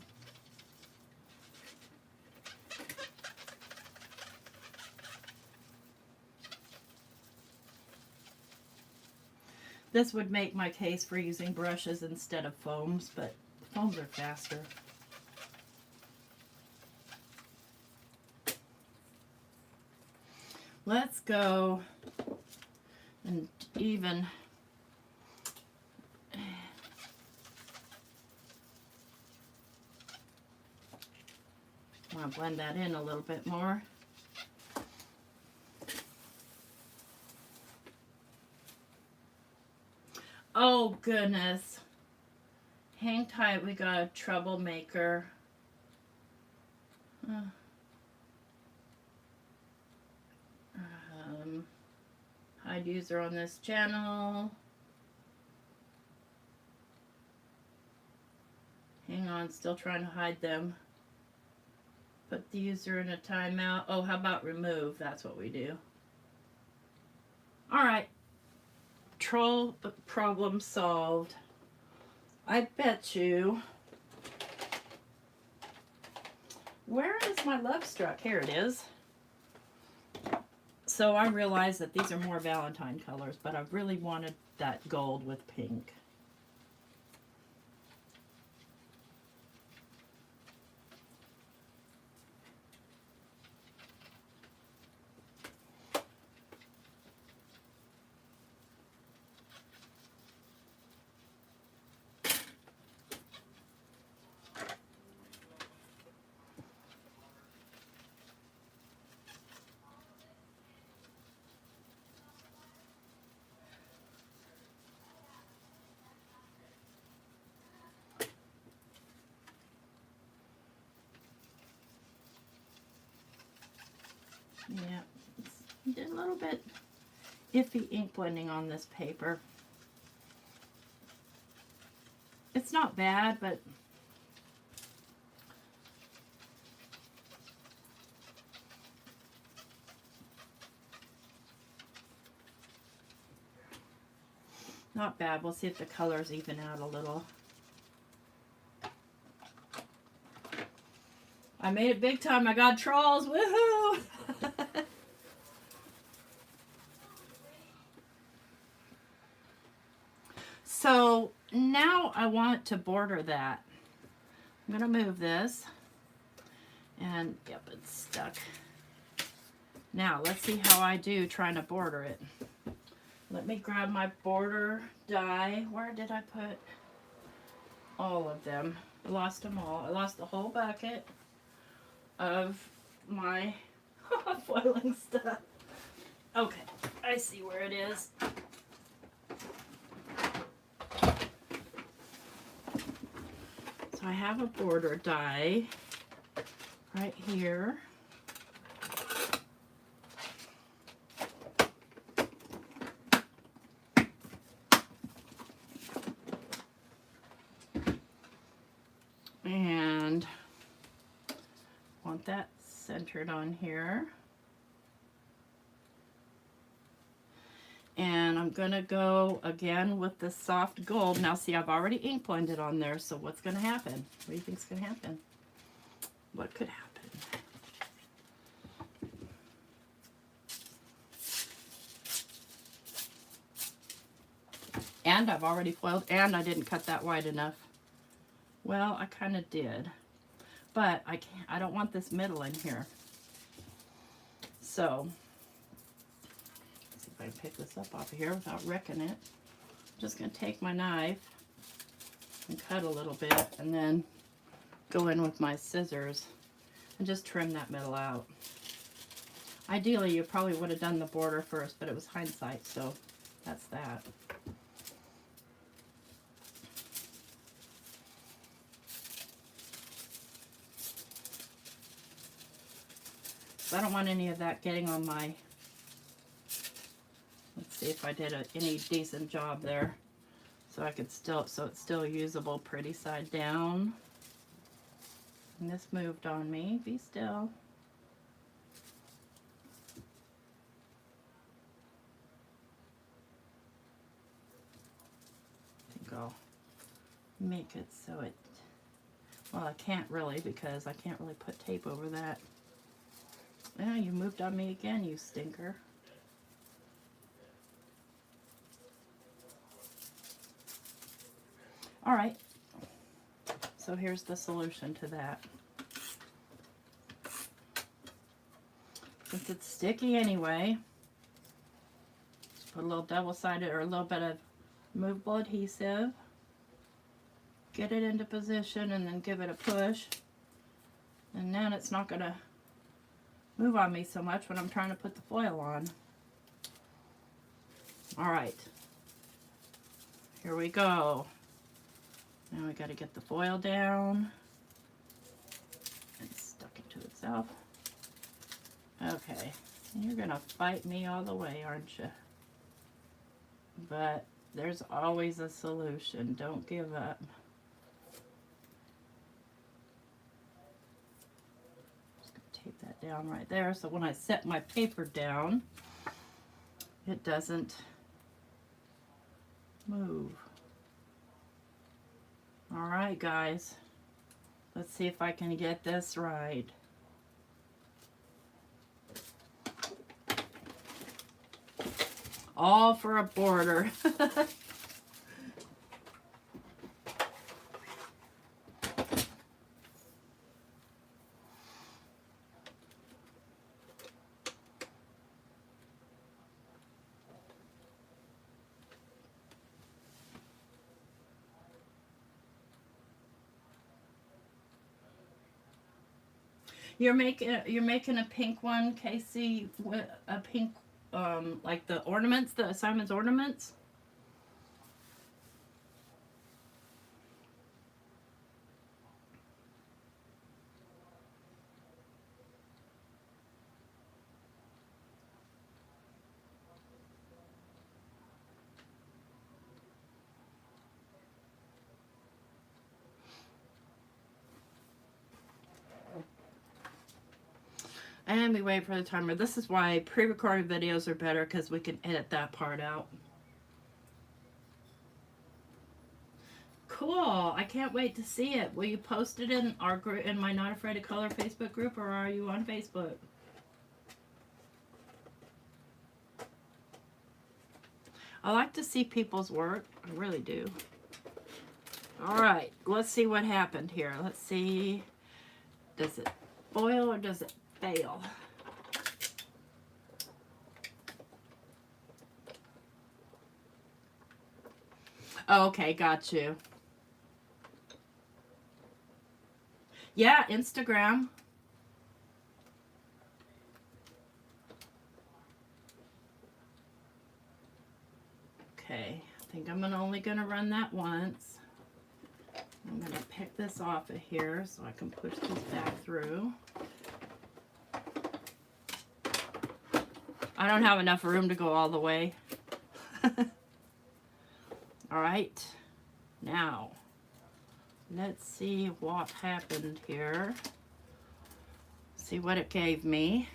This would make my case for using brushes instead of foams, but foams are faster. Let's go and even I want to blend that in a little bit more. Oh goodness. Hang tight, we got a troublemaker. Hide user on this channel. Hang on, still trying to hide them. Put the user in a timeout. Oh, how about remove? That's what we do. All right. Troll problem solved. I bet you. Where is my Love Struck? Here it is. So I realize that these are more Valentine colors, but I really wanted that gold with pink. Yeah, did a little bit iffy ink blending on this paper. It's not bad, but not bad. We'll see if the colors even out a little. I made it big time. I got trolls. Woohoo! So now I want to border that. I'm going to move this. And yep, it's stuck. Now let's see how I do trying to border it. Let me grab my border die. Where did I put all of them? I lost them all. I lost the whole bucket of my foiling stuff. Okay, I see where it is. So I have a border die right here. And want that centered on here. And I'm gonna go again with the soft gold. Now see, I've already ink blended on there, so what's gonna happen? What do you think's gonna happen? What could happen? And I've already foiled, and I didn't cut that wide enough. Well, I kind of did, but I don't want this middle in here. So, let's see if I can pick this up off of here without wrecking it. I'm just going to take my knife and cut a little bit, and then go in with my scissors and just trim that middle out. Ideally, you probably would have done the border first, but it was hindsight, so that's that. I don't want any of that getting on my, let's see if I did any decent job there. So I could still, so it's still usable, pretty side down. And this moved on me, be still. I think I'll make it so it, well, I can't really because I can't really put tape over that. Yeah, you moved on me again, you stinker. All right, so here's the solution to that. Since it's sticky anyway, just put a little double-sided or a little bit of movable adhesive. Get it into position and then give it a push. And then it's not going to move on me so much when I'm trying to put the foil on. All right, here we go. Now we got to get the foil down. It's stuck into itself. Okay, you're gonna fight me all the way, aren't you? But there's always a solution. Don't give up. Tape that down right there so when I set my paper down it doesn't move. All right, guys, let's see if I can get this right. All for a border. You're making a pink one, Casey, with a pink like the ornaments, the Simon's ornaments. And we wait for the timer. This is why pre-recorded videos are better, because we can edit that part out. Cool. I can't wait to see it. Will you post it in our group, in my Not Afraid of Color Facebook group, or are you on Facebook? I like to see people's work. I really do. All right. Let's see what happened here. Let's see. Does it foil or does it fail? Oh, okay, got you. Yeah, Instagram. Okay, I think I'm only gonna run that once. I'm going to pick this off of here so I can push this back through. I don't have enough room to go all the way. All right, now let's see what happened here. See what it gave me.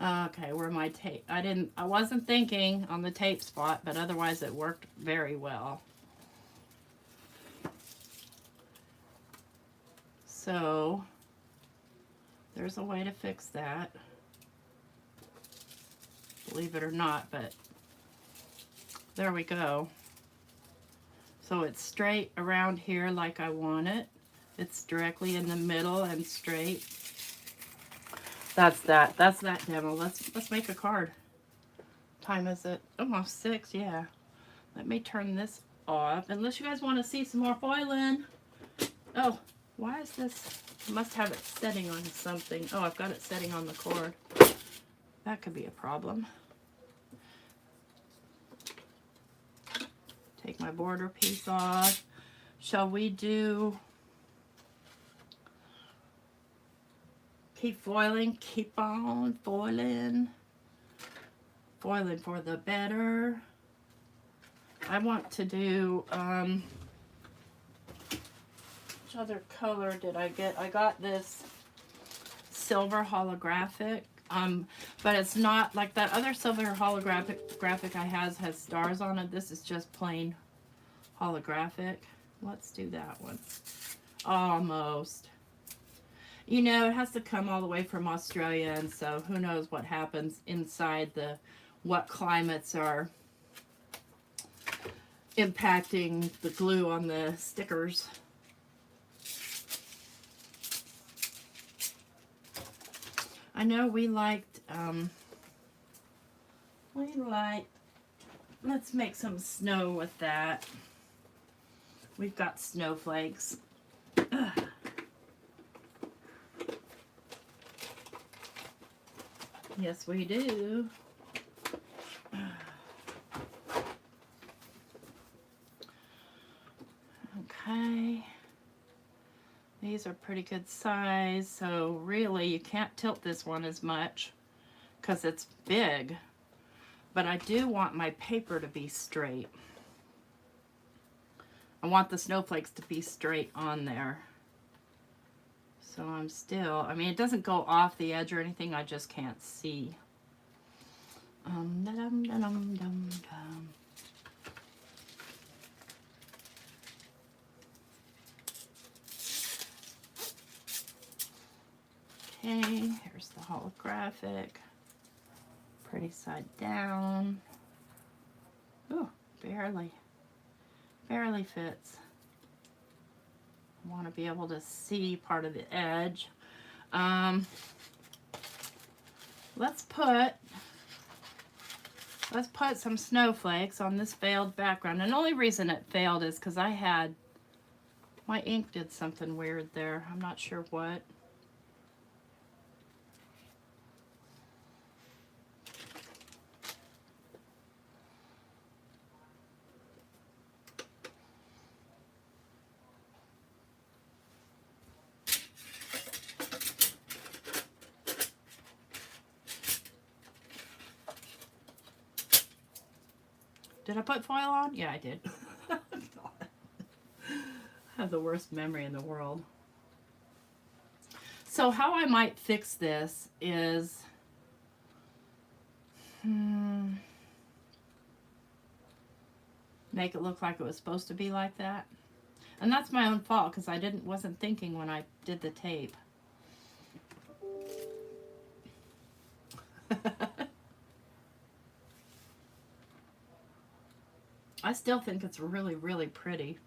Okay, where my tape, I wasn't thinking on the tape spot, but otherwise it worked very well. So there's a way to fix that, believe it or not, but there we go. So it's straight around here like I want it. It's directly in the middle and straight. That's that demo. Let's make a card. Time is it? Almost 6, yeah. Let me turn this off, unless you guys want to see some more foiling. Oh, why is this? I must have it setting on something. Oh, I've got it setting on the cord. That could be a problem. Take my border piece off. Shall we do... Keep foiling, keep on foiling. Foiling for the better. I want to do, which other color did I get? I got this silver holographic, but it's not like that other silver holographic I has stars on it. This is just plain holographic. Let's do that one. Almost. You know, it has to come all the way from Australia, and so who knows what happens inside what climates are impacting the glue on the stickers. I know we liked, let's make some snow with that. We've got snowflakes. Ugh. Yes, we do. Okay. These are pretty good size, so really you can't tilt this one as much because it's big. But I do want my paper to be straight. I want the snowflakes to be straight on there. So I'm still, I mean, it doesn't go off the edge or anything, I just can't see. Okay, here's the holographic. Pretty side down. Ooh, barely fits. I want to be able to see part of the edge. Let's put some snowflakes on this failed background. And the only reason it failed is because my ink did something weird there. I'm not sure what. Did I put foil on? Yeah, I did. I have the worst memory in the world. So how I might fix this is, make it look like it was supposed to be like that. And that's my own fault because I wasn't thinking when I did the tape. I still think it's really, really pretty.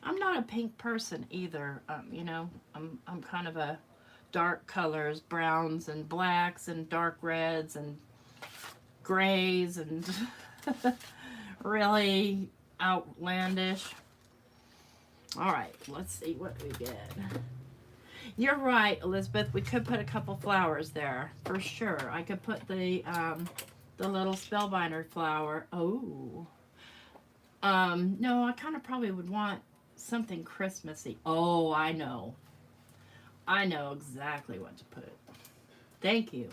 I'm not a pink person either. You know, I'm kind of a dark colors, browns and blacks and dark reds and grays and really outlandish. All right, let's see what we get. You're right, Elizabeth. We could put a couple flowers there for sure. I could put the little spellbinder flower. Oh, no, I kind of probably would want something Christmassy. Oh, I know. I know exactly what to put. Thank you.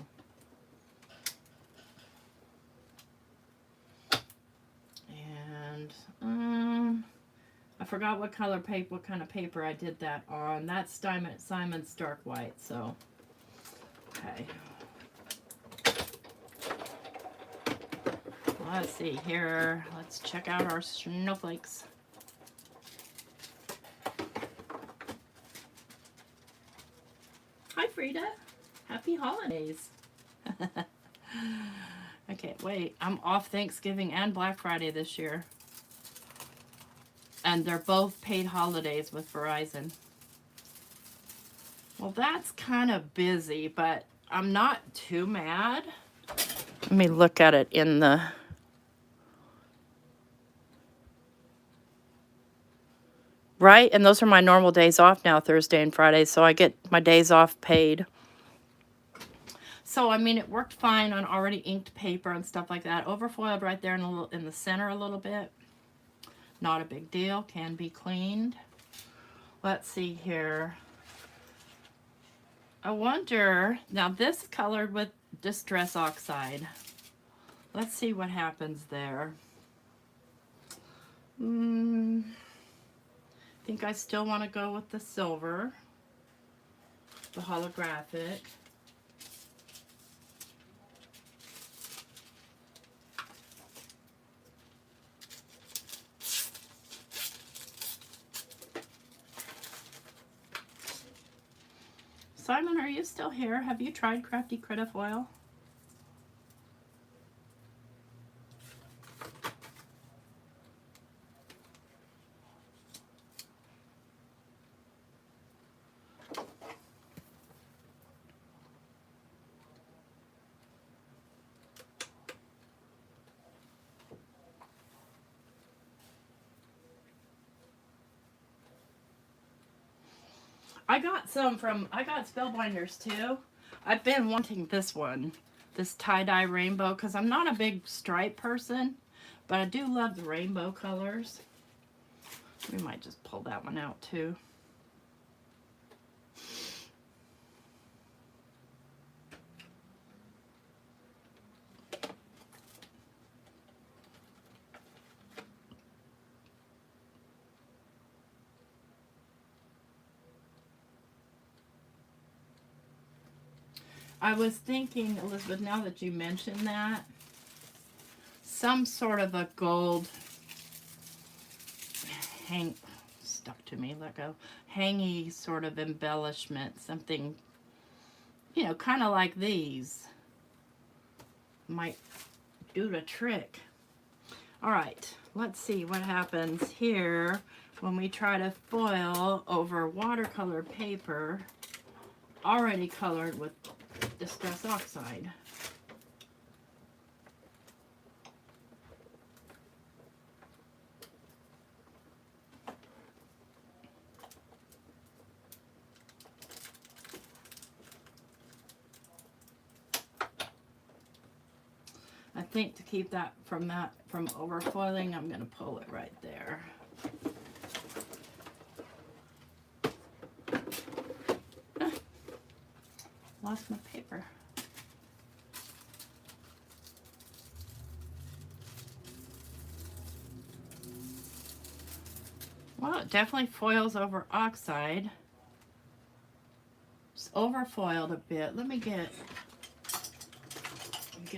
And I forgot what color paper, what kind of paper I did that on. That's Simon's Dark White. So, okay. Let's see here. Let's check out our snowflakes. Hi, Frida. Happy holidays. I can't wait. I'm off Thanksgiving and Black Friday this year. And they're both paid holidays with Verizon. Well, that's kind of busy, but I'm not too mad. Let me look at it in the... Right? And those are my normal days off now, Thursday and Friday, so I get my days off paid. So, I mean, it worked fine on already inked paper and stuff like that. Overfoiled right there in the center a little bit. Not a big deal. Can be cleaned. Let's see here. I wonder, now this is colored with Distress Oxide. Let's see what happens there. I think I still want to go with the silver, the holographic. Simon, are you still here? Have you tried Crafty Critta foil? I got Spellbinders too. I've been wanting this one, this tie-dye rainbow, because I'm not a big stripe person, but I do love the rainbow colors. We might just pull that one out too. I was thinking, Elizabeth, now that you mentioned that, some sort of a gold stuck to me, let go, hangy sort of embellishment, something, you know, kind of like these might do the trick. All right, let's see what happens here when we try to foil over watercolor paper already colored with Distress Oxide. I think to keep that from overfoiling, I'm going to pull it right there. Lost my paper. Well, it definitely foils over oxide. It's overfoiled a bit. Let me get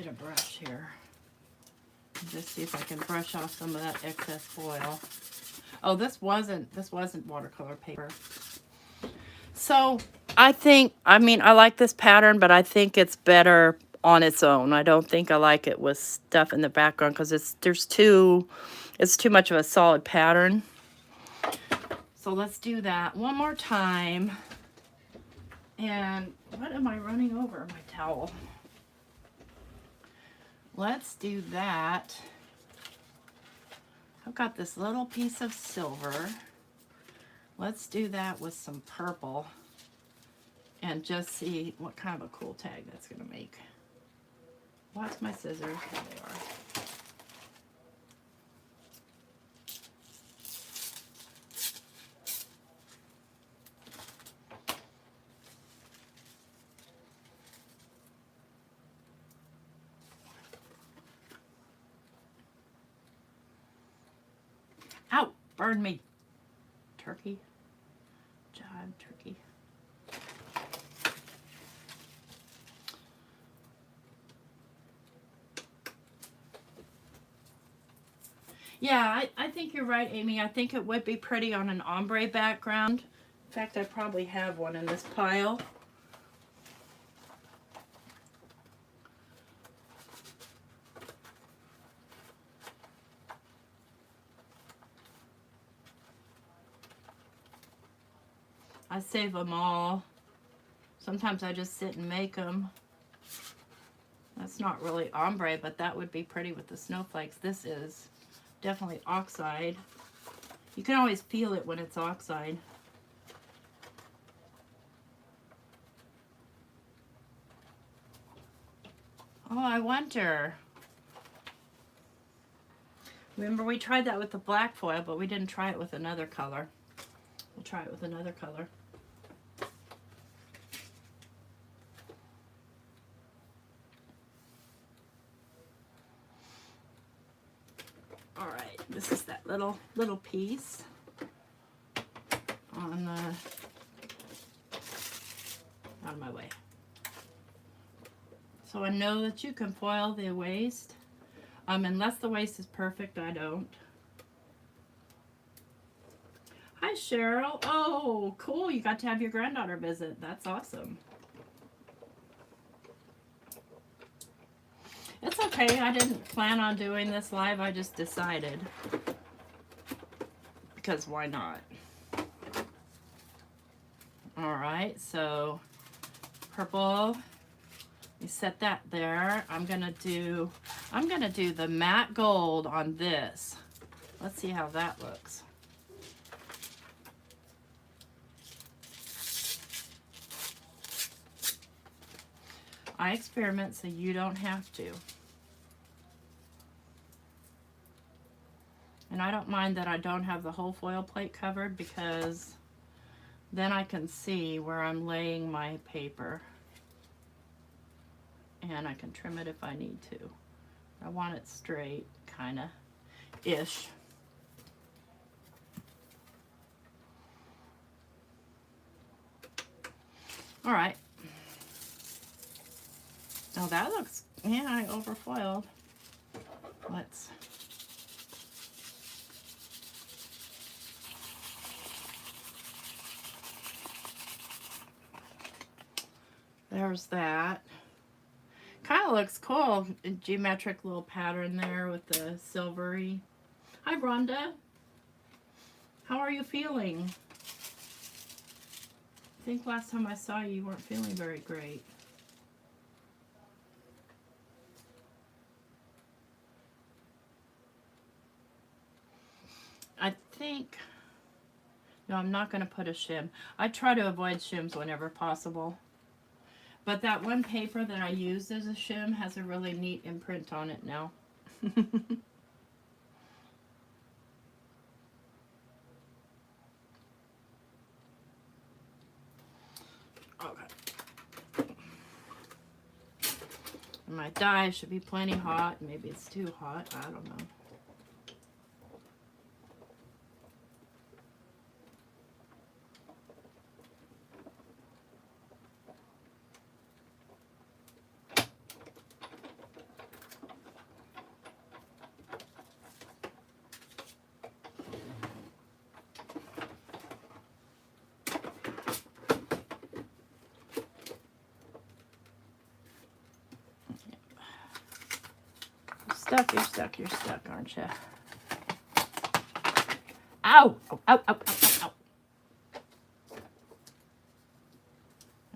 a brush here. Just see if I can brush off some of that excess foil. Oh, this wasn't watercolor paper. So I mean, I like this pattern, but I think it's better on its own. I don't think I like it with stuff in the background because it's too much of a solid pattern. So let's do that one more time. And what am I running over? My towel. Let's do that. I've got this little piece of silver. Let's do that with some purple. and just see what kind of a cool tag that's going to make. Watch my scissors. There they are. Ow! Burned me. Turkey. Jive turkey. Yeah, I think you're right, Amy. I think it would be pretty on an ombre background. In fact, I probably have one in this pile. I save them all. Sometimes I just sit and make them. That's not really ombre, but that would be pretty with the snowflakes. This is definitely oxide. You can always feel it when it's oxide. Oh, I wonder. Remember, we tried that with the black foil, but we didn't try it with another color. We'll try it with another color. All right, this is that little piece on the, out of my way. So I know that you can foil the waist, unless the waist is perfect. I don't. Hi Cheryl. Oh, cool! You got to have your granddaughter visit. That's awesome. It's okay. I didn't plan on doing this live. I just decided. Because why not? Alright, so purple. You set that there. I'm gonna do the matte gold on this. Let's see how that looks. I experiment so you don't have to. And I don't mind that I don't have the whole foil plate covered, because then I can see where I'm laying my paper. And I can trim it if I need to. I want it straight, kinda-ish. All right. Oh, that looks, yeah, I overfoiled. Let's, there's that. Kind of looks cool. A geometric little pattern there with the silvery. Hi, Rhonda. How are you feeling? I think last time I saw you, you weren't feeling very great. I think, no, I'm not going to put a shim. I try to avoid shims whenever possible. But that one paper that I used as a shim has a really neat imprint on it now. Okay. My dye should be plenty hot. Maybe it's too hot. I don't know. You're stuck, aren't you? Ow! Ow, ow, ow, ow, ow.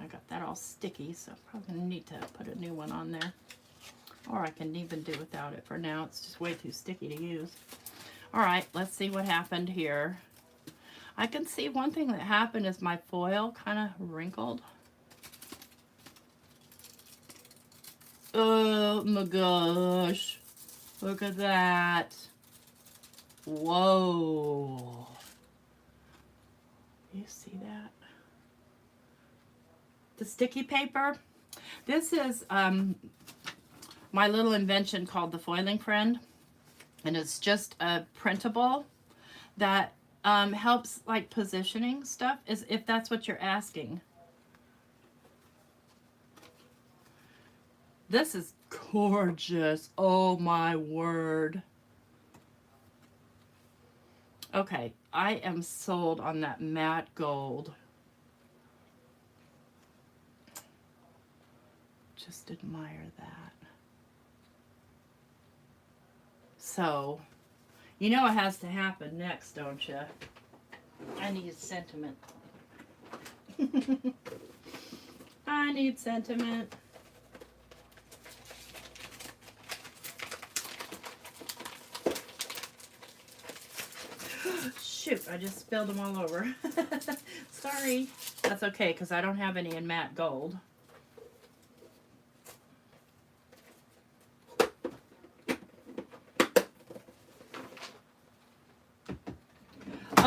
I got that all sticky, so I'm probably gonna need to put a new one on there. Or I can even do without it for now. It's just way too sticky to use. Alright, let's see what happened here. I can see one thing that happened is my foil kind of wrinkled. Oh my gosh. Look at that. Whoa. You see that? The sticky paper. This is my little invention called the Foiling Friend. And it's just a printable that helps like positioning stuff, is if that's what you're asking. This is gorgeous. Oh my word. Okay, I am sold on that matte gold. Just admire that. So, you know it has to happen next, don't you? I need sentiment. I need sentiment. Shoot, I just spilled them all over. Sorry. That's okay, because I don't have any in matte gold.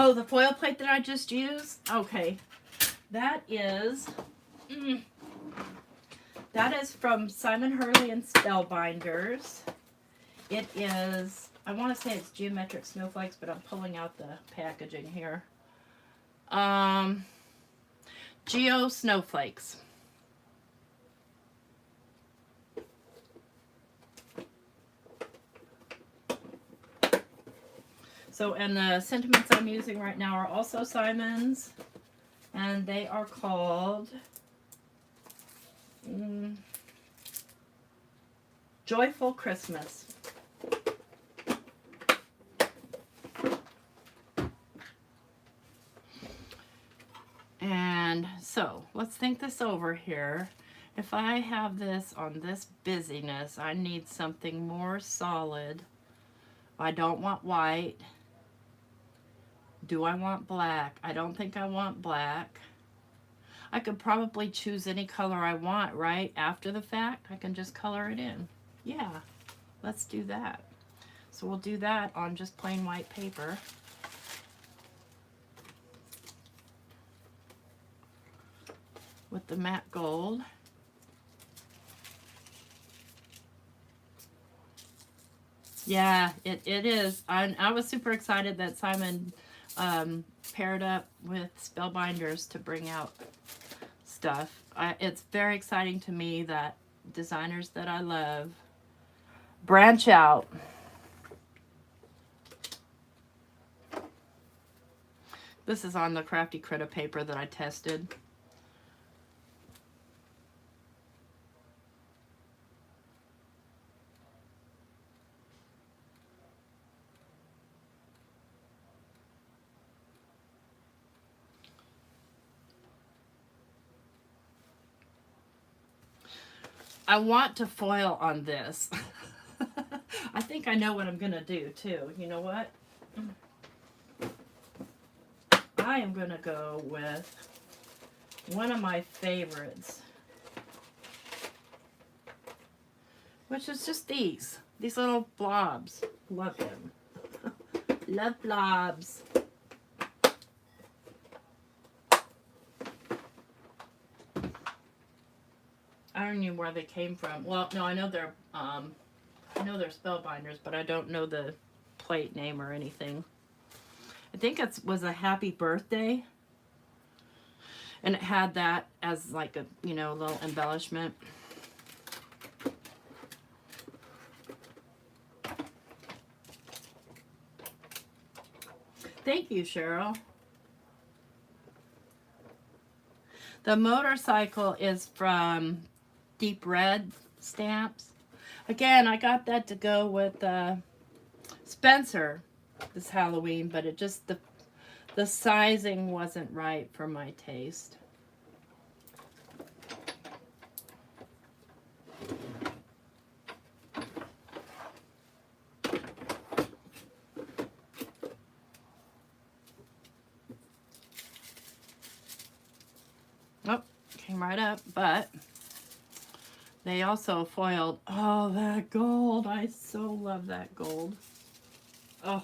Oh, the foil plate that I just used? Okay. That is from Simon Hurley and Spellbinders. It is, I want to say it's Geometric Snowflakes, but I'm pulling out the packaging here. Geo Snowflakes. So, and the sentiments I'm using right now are also Simon's, and they are called Joyful Christmas. And so, let's think this over here. If I have this on this busyness, I need something more solid. I don't want white. Do I want black? I don't think I want black. I could probably choose any color I want, right? After the fact, I can just color it in. Yeah, let's do that. So we'll do that on just plain white paper. With the matte gold. Yeah, it is. I was super excited that Simon paired up with Spellbinders to bring out stuff. It's very exciting to me that designers that I love branch out. This is on the Crafty Critta paper that I tested. I want to foil on this. I think I know what I'm going to do too. You know what? I am going to go with one of my favorites, which is just these little blobs. Love them. Love blobs. I don't know where they came from. Well, no, I know they're Spellbinders, but I don't know the plate name or anything. I think it was a happy birthday, and it had that as like a, you know, little embellishment. Thank you, Cheryl. The motorcycle is from Deep Red Stamps. Again, I got that to go with Spencer this Halloween, but it just, the sizing wasn't right for my taste. Oh, came right up, but They also foiled, oh, that gold. I so love that gold. Oh.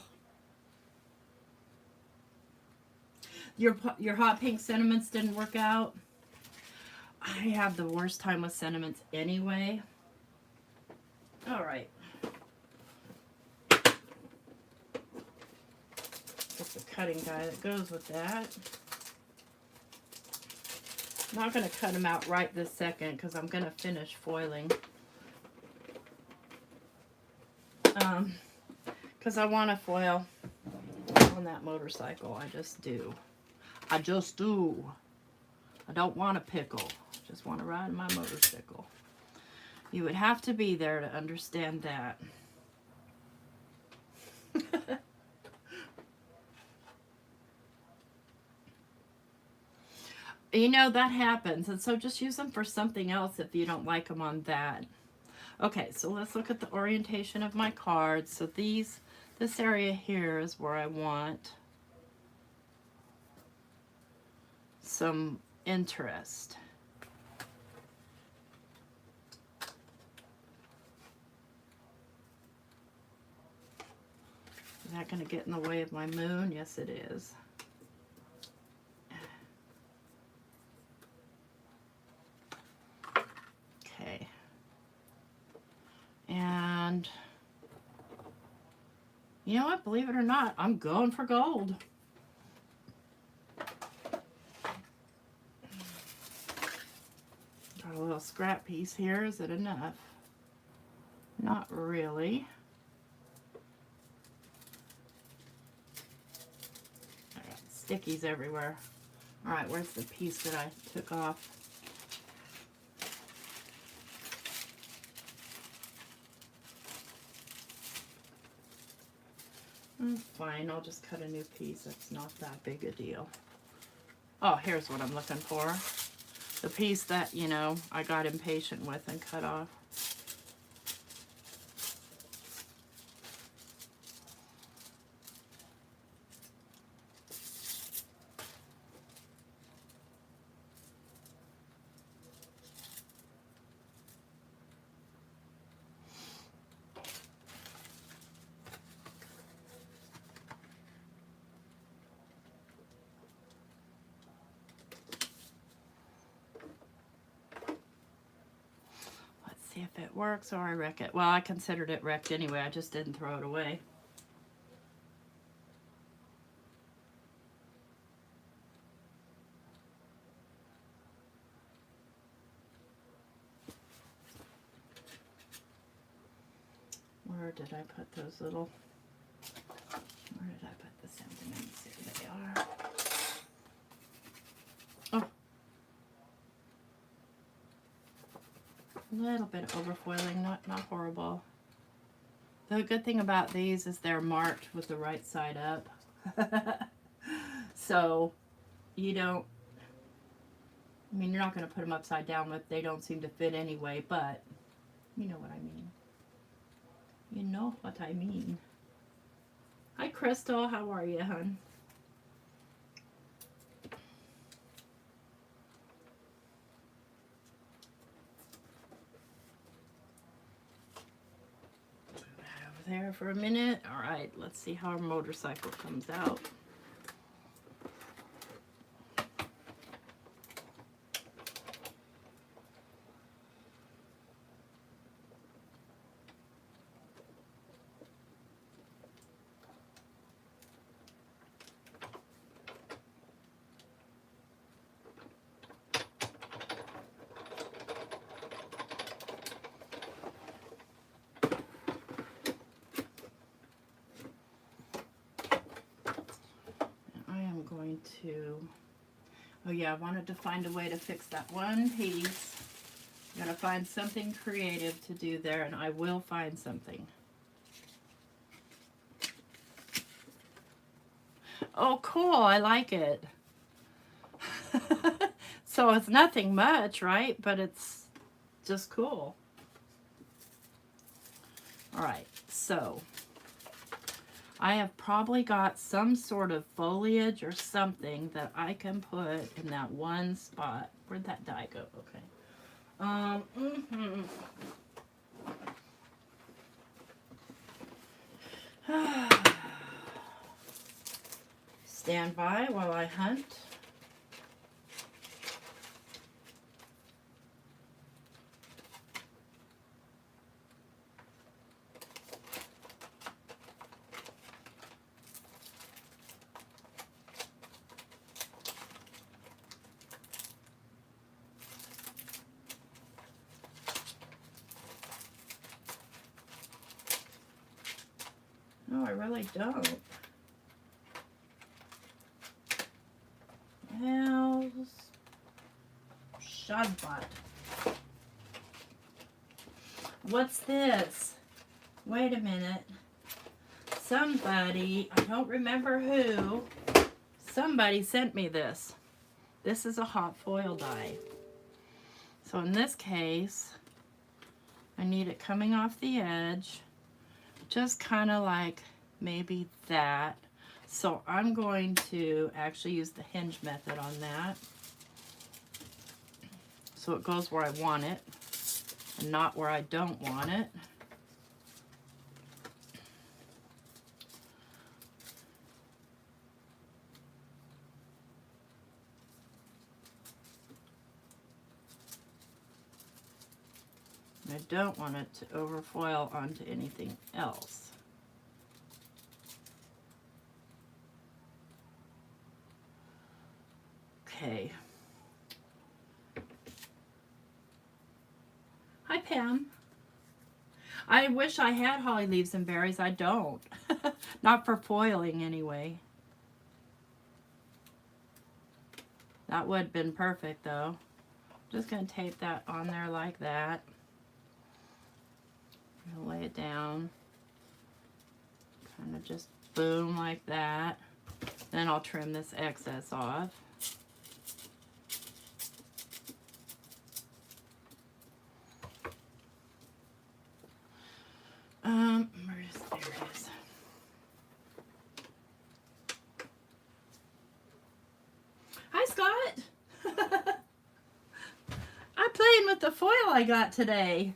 Your hot pink sentiments didn't work out. I have the worst time with sentiments anyway. All right. Get the cutting die that goes with that. I'm not going to cut them out right this second because I'm going to finish foiling. Because I want to foil on that motorcycle. I just do. I just do. I don't want to pickle. I just want to ride my motorcycle. You would have to be there to understand that. You know, that happens. And so just use them for something else if you don't like them on that. Okay, so let's look at the orientation of my cards. So this area here is where I want some interest. Is that going to get in the way of my moon? Yes, it is. Okay. And you know what? Believe it or not, I'm going for gold. Got a little scrap piece here. Is it enough? Not really. I got stickies everywhere. All right, where's the piece that I took off? Fine, I'll just cut a new piece. It's not that big a deal. Oh, here's what I'm looking for. The piece that, you know, I got impatient with and cut off. See if it works or I wreck it. Well, I considered it wrecked anyway. I just didn't throw it away. Where did I put those little... Where did I put the sentiments? Here they are. Oh. A little bit of overfoiling, not horrible. The good thing about these is they're marked with the right side up. So you don't, I mean, you're not going to put them upside down, but they don't seem to fit anyway, but you know what I mean. You know what I mean. Hi, Crystal. How are you, hon? There for a minute. All right, let's see how our motorcycle comes out. Oh yeah, I wanted to find a way to fix that one piece. I'm gonna find something creative to do there, and I will find something. Oh, cool, I like it. So it's nothing much, right? But it's just cool. All right, so I have probably got some sort of foliage or something that I can put in that one spot. Where'd that die go? Okay. Mhm. Stand by while I hunt. No, I really don't. Hell's shudbutt. What's this? Wait a minute. Somebody, I don't remember who, somebody sent me this. This is a hot foil die. So in this case, I need it coming off the edge, just kind of like maybe that. So I'm going to actually use the hinge method on that. So it goes where I want it and not where I don't want it. I don't want it to overfoil onto anything else. Okay. Hi, Pam. I wish I had holly leaves and berries. I don't. Not for foiling anyway. That would have been perfect though. Just going to tape that on there like that. Lay it down, kind of just boom like that. Then I'll trim this excess off. There it is. Hi, Scott. I'm playing with the foil I got today.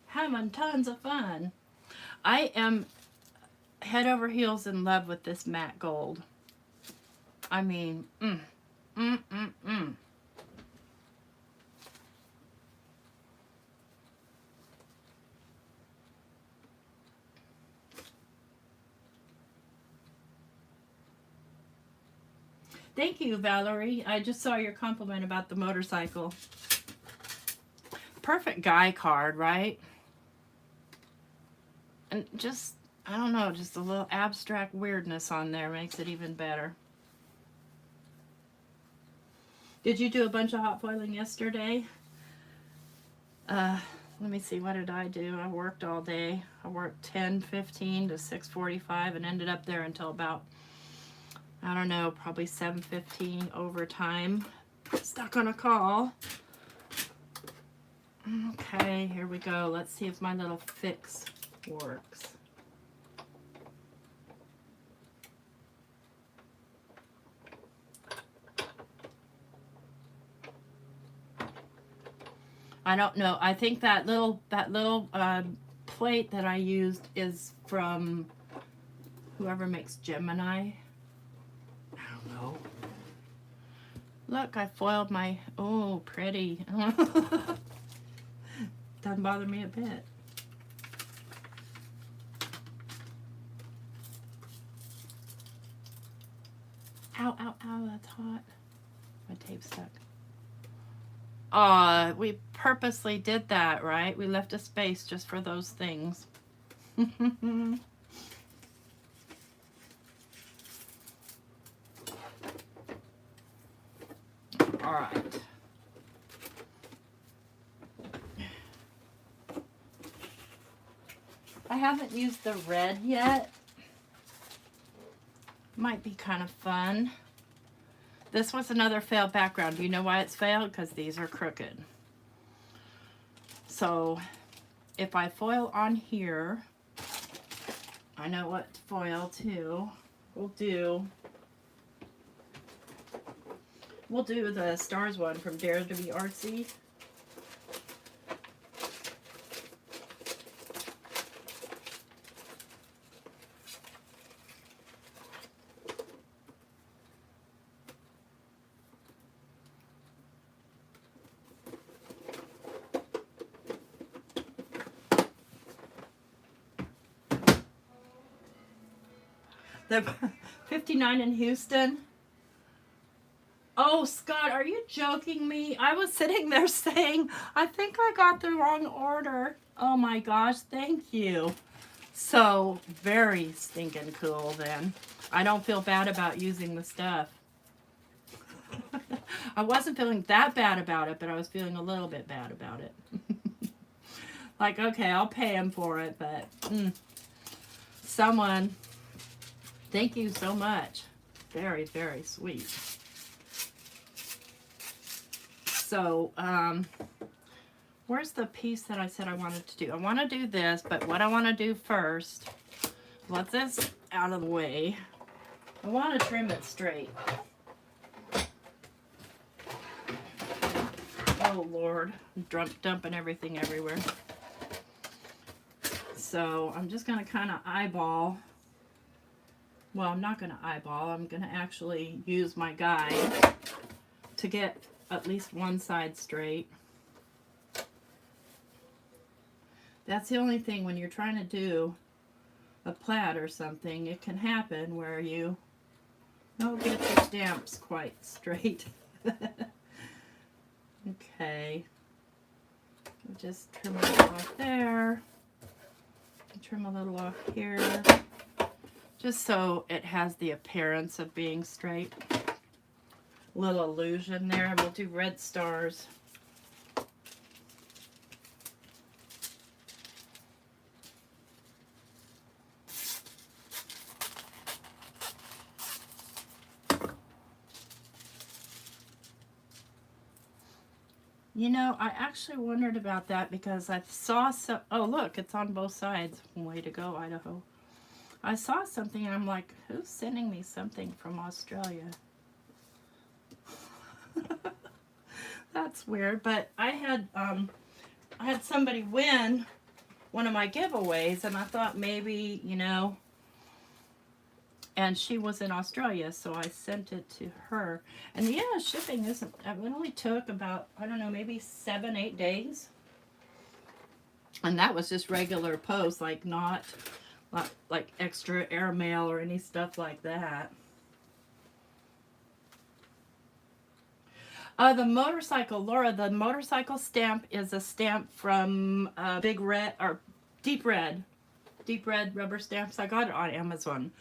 Having tons of fun. I am head over heels in love with this matte gold. I mean, Thank you, Valerie. I just saw your compliment about the motorcycle. Perfect guy card, right? And just, I don't know, just a little abstract weirdness on there makes it even better. Did you do a bunch of hot foiling yesterday? Let me see, what did I do? I worked all day. I worked 10:15 to 6:45 and ended up there until about, I don't know, probably 7:15 overtime. Stuck on a call. Okay, here we go. Let's see if my little fix works. I don't know. I think that little plate that I used is from whoever makes Gemini. I don't know. Look, I foiled my, oh, pretty. Doesn't bother me a bit. Ow, ow, ow, that's hot. My tape's stuck. We purposely did that, right? We left a space just for those things. All right. I haven't used the red yet. Might be kind of fun. This was another failed background. Do you know why it's failed? Because these are crooked. So if I foil on here, I know what to foil too. We'll do the stars one from Dare to Be Artsy. The 59 in Houston. Oh, Scott, are you joking me? I was sitting there saying, I think I got the wrong order. Oh my gosh, thank you. So, very stinking cool then. I don't feel bad about using the stuff. I wasn't feeling that bad about it, but I was feeling a little bit bad about it. Like, okay, I'll pay him for it, but someone, thank you so much. Very, very sweet. So, where's the piece that I said I wanted to do? I want to do this, but what I want to do first, let this out of the way. I want to trim it straight. Oh, Lord. I'm dumping everything everywhere. So, I'm just going to kind of eyeball. Well, I'm not going to eyeball. I'm going to actually use my guide to get at least one side straight. That's the only thing when you're trying to do a plaid or something, it can happen where you don't get your stamps quite straight. Okay. Just trim a little off there. Trim a little off here. Just so it has the appearance of being straight. Little illusion there. We'll do red stars. You know, I actually wondered about that because I saw some, oh look, it's on both sides. Way to go, Idaho. I saw something and I'm like, who's sending me something from Australia? That's weird, but I had somebody win one of my giveaways and I thought maybe, you know, and she was in Australia, so I sent it to her. And yeah, shipping isn't, it only took about, I don't know, maybe 7-8 days. And that was just regular post, like not like extra airmail or any stuff like that. The motorcycle, Laura, the motorcycle stamp is a stamp from Big Red, or Deep Red rubber stamps. I got it on Amazon.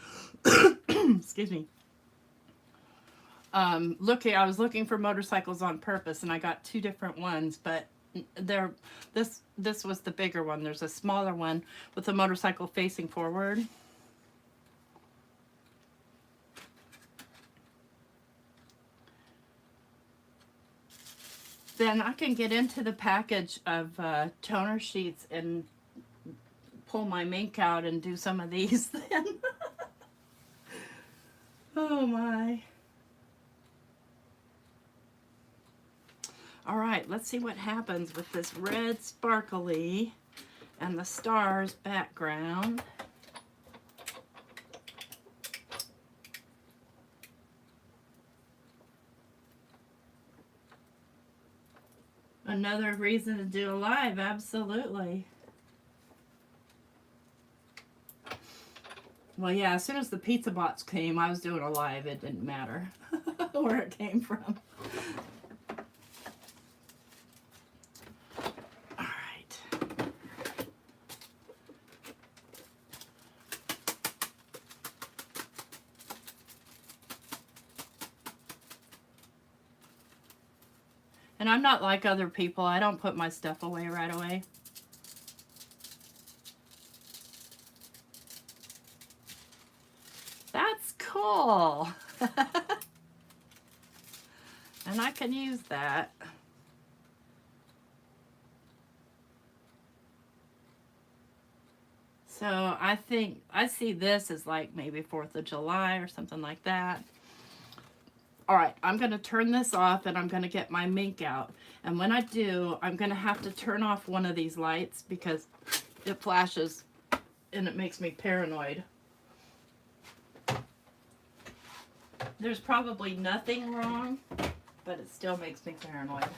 Excuse me. I was looking for motorcycles on purpose, and I got two different ones, but this was the bigger one. There's a smaller one with a motorcycle facing forward. Then I can get into the package of toner sheets and pull my mink out and do some of these then. Oh my. All right, let's see what happens with this red sparkly and the stars background. Another reason to do a live, absolutely. Well, yeah, as soon as the pizza box came, I was doing a live. It didn't matter where it came from. All right. And I'm not like other people. I don't put my stuff away right away. That's cool. And I can use that. So I think, I see this as like maybe 4th of July or something like that. All right, I'm going to turn this off and I'm going to get my mink out. And when I do, I'm going to have to turn off one of these lights because it flashes and it makes me paranoid. There's probably nothing wrong, but it still makes me paranoid.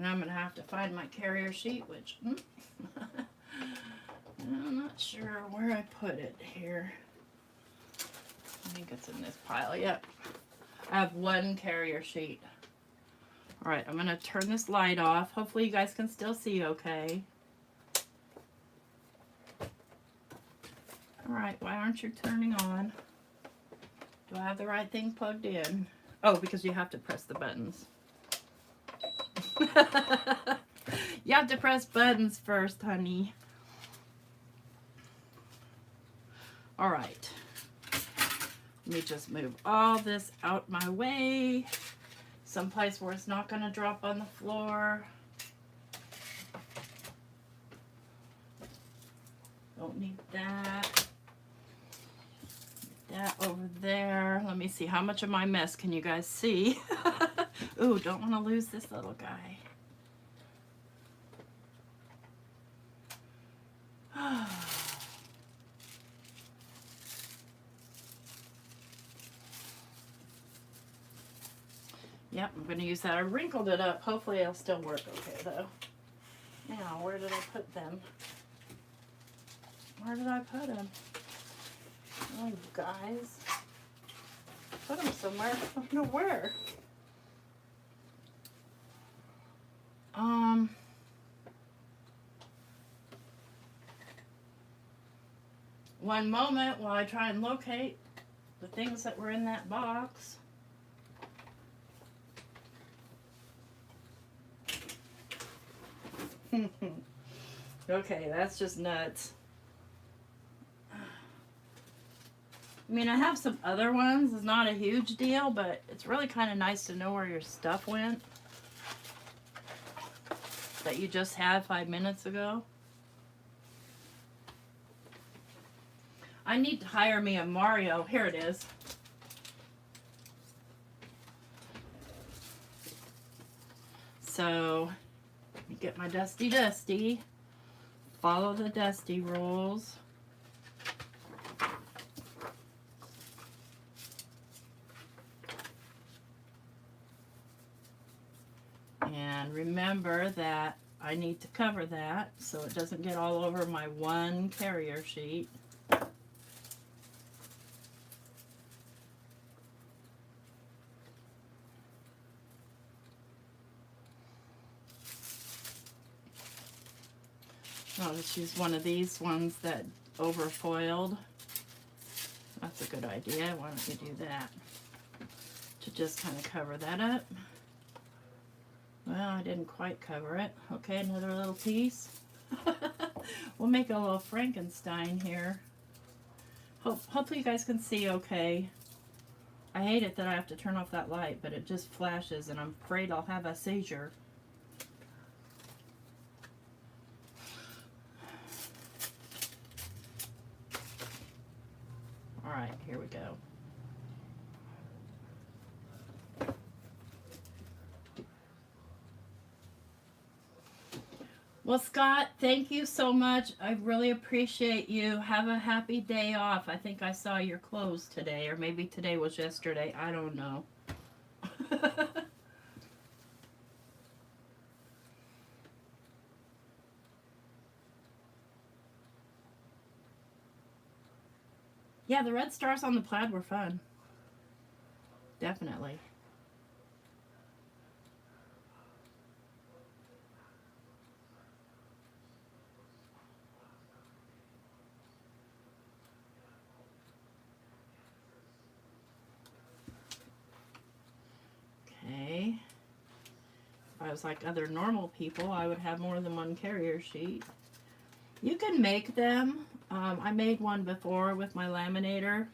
I'm going to have to find my carrier sheet, which I'm not sure where I put it here. I think it's in this pile. Yep. I have one carrier sheet. All right, I'm going to turn this light off. Hopefully you guys can still see okay. All right, why aren't you turning on? Do I have the right thing plugged in? Oh, because you have to press the buttons. You have to press buttons first, honey. All right. Let me just move all this out my way. Someplace where it's not going to drop on the floor. Don't need that. That over there. Let me see. How much of my mess can you guys see? Ooh, don't want to lose this little guy. Yep, I'm going to use that. I wrinkled it up. Hopefully it'll still work okay, though. Now, where did I put them? Where did I put them? Oh, you guys. Put them somewhere. I don't know where. One moment while I try and locate the things that were in that box. Okay, that's just nuts. I mean, I have some other ones. It's not a huge deal, but it's really kind of nice to know where your stuff went that you just had 5 minutes ago. I need to hire me a Mario. Here it is. So, let me get my Dusty. Follow the Dusty rules. And remember that I need to cover that so it doesn't get all over my one carrier sheet. I'll just use one of these ones that overfoiled. That's a good idea. Why don't you do that? To just kind of cover that up. Well, I didn't quite cover it. Okay, another little piece. We'll make a little Frankenstein here. Hopefully you guys can see okay. I hate it that I have to turn off that light, but it just flashes and I'm afraid I'll have a seizure. Alright, here we go. Well, Scott, thank you so much. I really appreciate you. Have a happy day off. I think I saw your clothes today, or maybe today was yesterday. I don't know. Yeah, the red stars on the plaid were fun. Definitely. Okay. If I was like other normal people, I would have more than one carrier sheet. You can make them. I made one before with my laminator,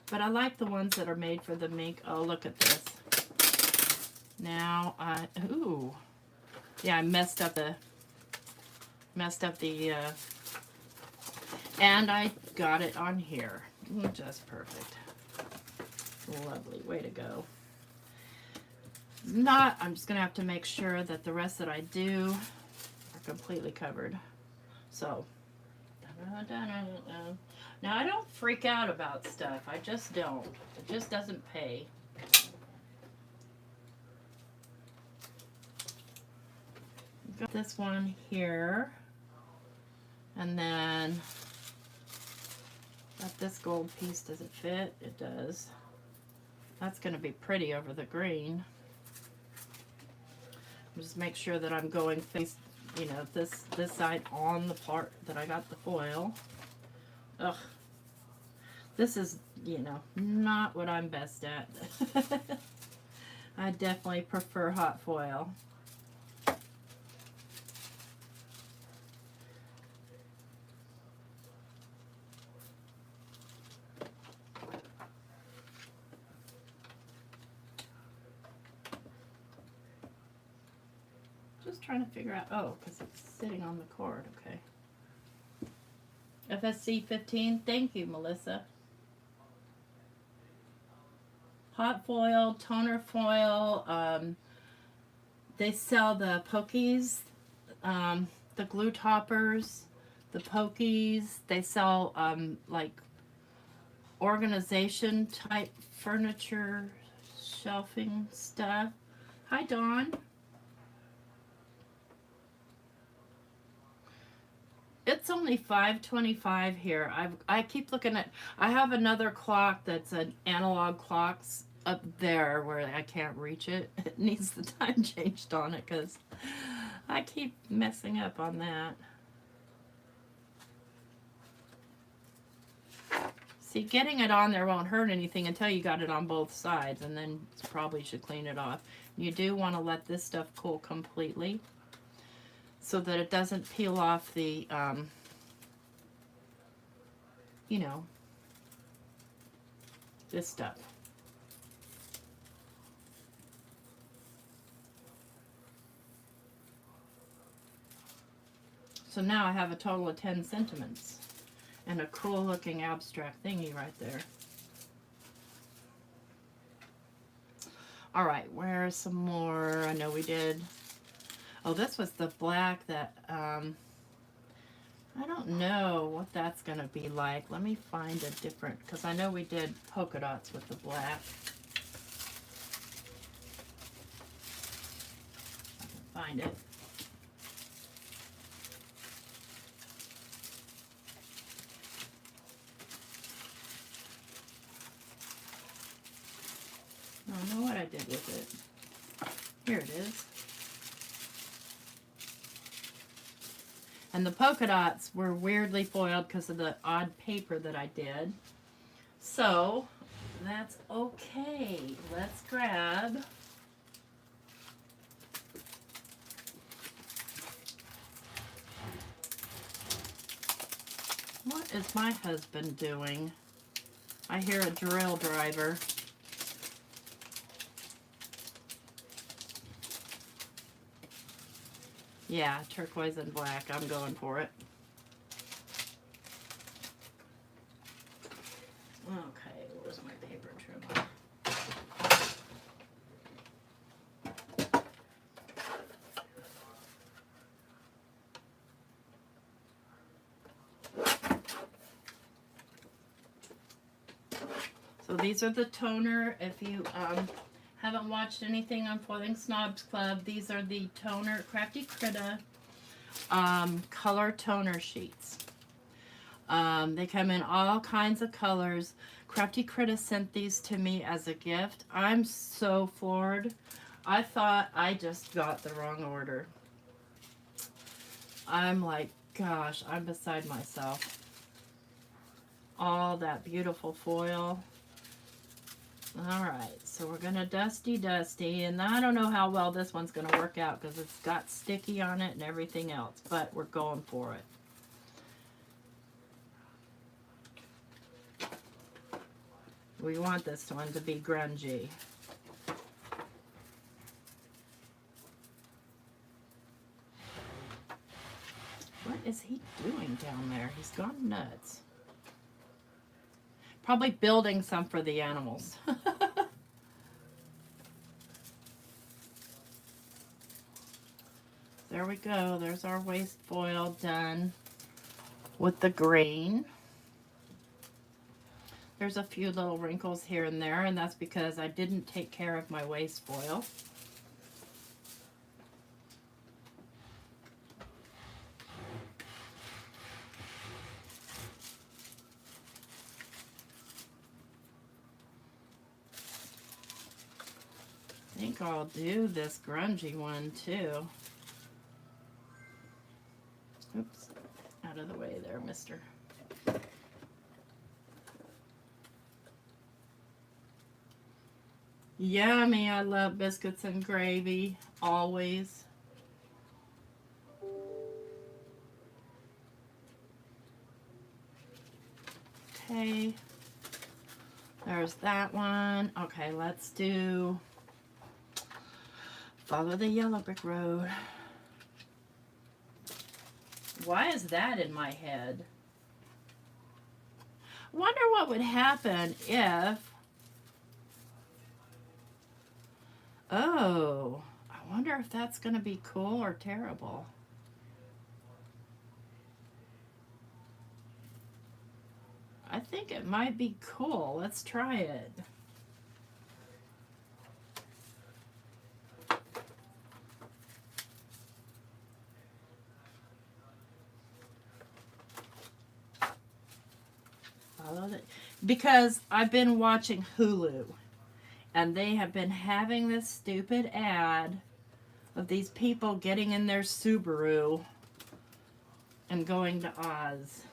but I like the ones that are made for the make. Oh, look at this. Now ooh. Yeah, I messed up the, and I got it on here. Just perfect. Lovely. Way to go. I'm just going to have to make sure that the rest that I do are completely covered. So, now I don't freak out about stuff. I just don't. It just doesn't pay. got this one here. And then got this gold piece. Does it fit? It does. That's going to be pretty over the green. Just make sure that I'm going face, you know, this side on the part that I got the foil. Ugh. This is, you know, not what I'm best at. I definitely prefer hot foil. Just trying to figure out, oh, because it's sitting on the cord, okay. FSC 15, thank you, Melissa. Hot foil, toner foil, they sell the pokies, the glue toppers, the pokies. They sell like organization type furniture shelving stuff. Hi, Dawn. It's only $5.25 here. I keep looking at, I have another clock that's an analog clock up there where I can't reach it. It needs the time changed on it because I keep messing up on that. See, getting it on there won't hurt anything until you got it on both sides, and then you probably should clean it off. You do want to let this stuff cool completely so that it doesn't peel off the, you know, this stuff. So now I have a total of 10 sentiments and a cool looking abstract thingy right there. All right, where's some more? I know we did. Oh, this was the black that, I don't know what that's going to be like. Let me find a different, because I know we did polka dots with the black. I can find it. I don't know what I did with it. Here it is. And the polka dots were weirdly foiled because of the odd paper that I did. So, that's okay. Let's grab what is my husband doing? I hear a drill driver. Yeah, turquoise and black. I'm going for it. Okay, where's my paper trimmer? So these are the toner. If you haven't watched anything on Foiling Snobs Club, these are the toner, Crafty Critta color toner sheets. They come in all kinds of colors. Crafty Critta sent these to me as a gift. I'm so floored. I thought I just got the wrong order. I'm like, gosh, I'm beside myself. All that beautiful foil. Alright, so we're going to dusty, and I don't know how well this one's going to work out because it's got sticky on it and everything else, but we're going for it. We want this one to be grungy. What is he doing down there? He's gone nuts. Probably building some for the animals. There we go. There's our waste foil done with the green. There's a few little wrinkles here and there, and that's because I didn't take care of my waste foil. think I'll do this grungy one too. Oops, out of the way there, mister. Yummy, I love biscuits and gravy, always. Okay, there's that one. Okay, let's do Follow the Yellow Brick Road. Why is that in my head? Wonder what would happen if... Oh, I wonder if that's going to be cool or terrible. I think it might be cool. Let's try it. Follow it. Because I've been watching Hulu, and they have been having this stupid ad of these people getting in their Subaru and going to Oz.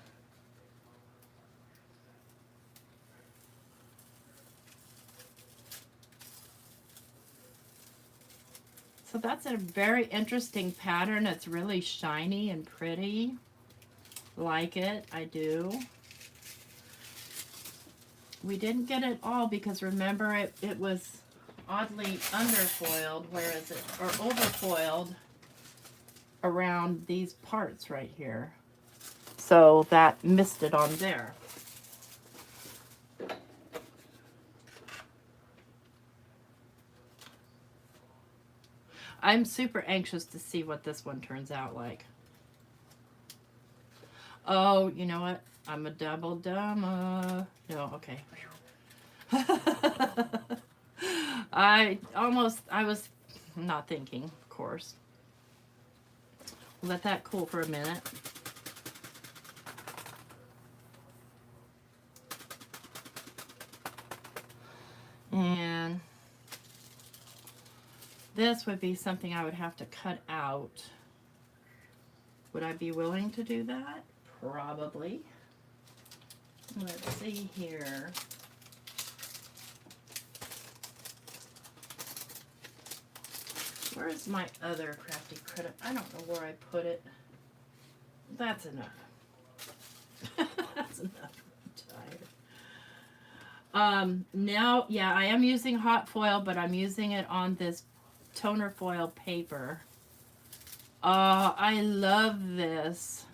So that's a very interesting pattern. It's really shiny and pretty. Like it, I do. We didn't get it all because remember it was oddly underfoiled, whereas it, or overfoiled around these parts right here. So that missed it on there. I'm super anxious to see what this one turns out like. Oh, you know what? I'm a double dumber. No, okay. I was not thinking, of course. Let that cool for a minute. And this would be something I would have to cut out. Would I be willing to do that? Probably. Let's see here. Where's my other Crafty Critta? I don't know where I put it. That's enough. That's enough. I'm tired. Now, yeah, I am using hot foil, but I'm using it on this toner foil paper. I love this.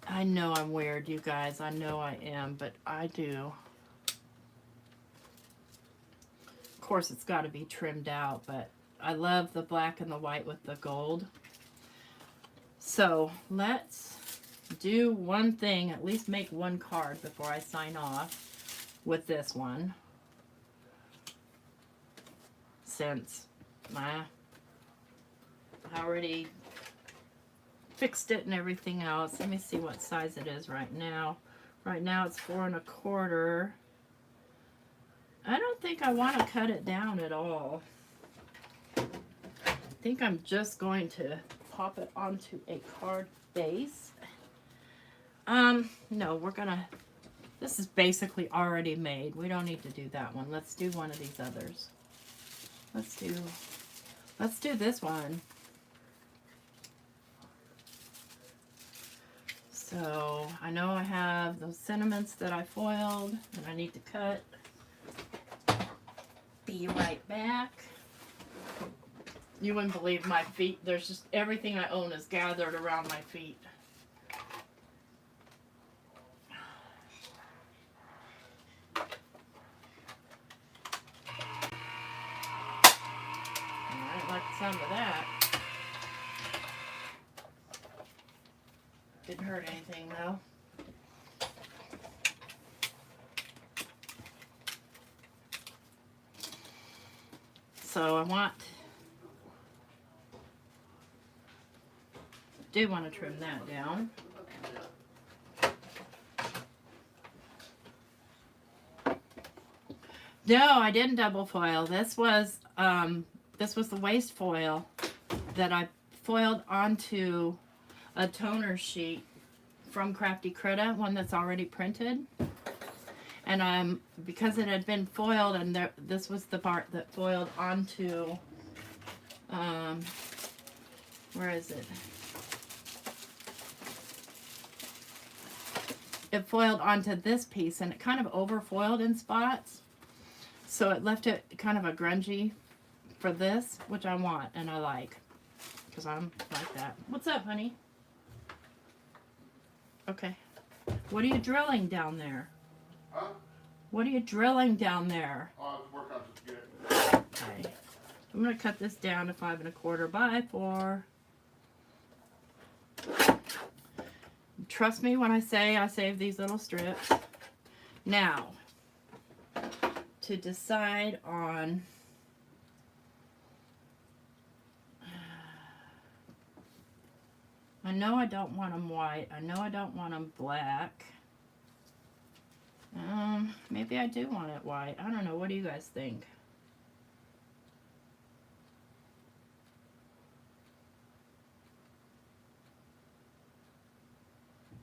I know I'm weird, you guys. I know I am, but I do. Of course, it's got to be trimmed out, but I love the black and the white with the gold. So let's do one thing, at least make one card before I sign off with this one. Since I already fixed it and everything else. Let me see what size it is right now. Right now it's 4 1/4. I don't think I want to cut it down at all. I think I'm just going to pop it onto a card base. No, we're gonna, this is basically already made. We don't need to do that one. Let's do one of these others. Let's do this one. So I know I have those sentiments that I foiled and I need to cut. Be right back. You wouldn't believe my feet. There's just everything I own is gathered around my feet. I'd like some of that. Didn't hurt anything though. So I do want to trim that down. No, I didn't double foil. This was the waste foil that I foiled onto a toner sheet from Crafty Critta, one that's already printed. And because it had been foiled, and this was the part that foiled onto, where is it? It foiled onto this piece, and it kind of over-foiled in spots. So it left it kind of a grungy for this, which I want and I like. Because I'm like that. What's up, honey? Okay. What are you drilling down there? Huh? What are you drilling down there? Oh, I was working on it. Okay. I'm going to cut this down to 5 1/4 by 4. Trust me when I say I save these little strips. Now, to decide on I know I don't want them white. I know I don't want them black. Maybe I do want it white. I don't know. What do you guys think?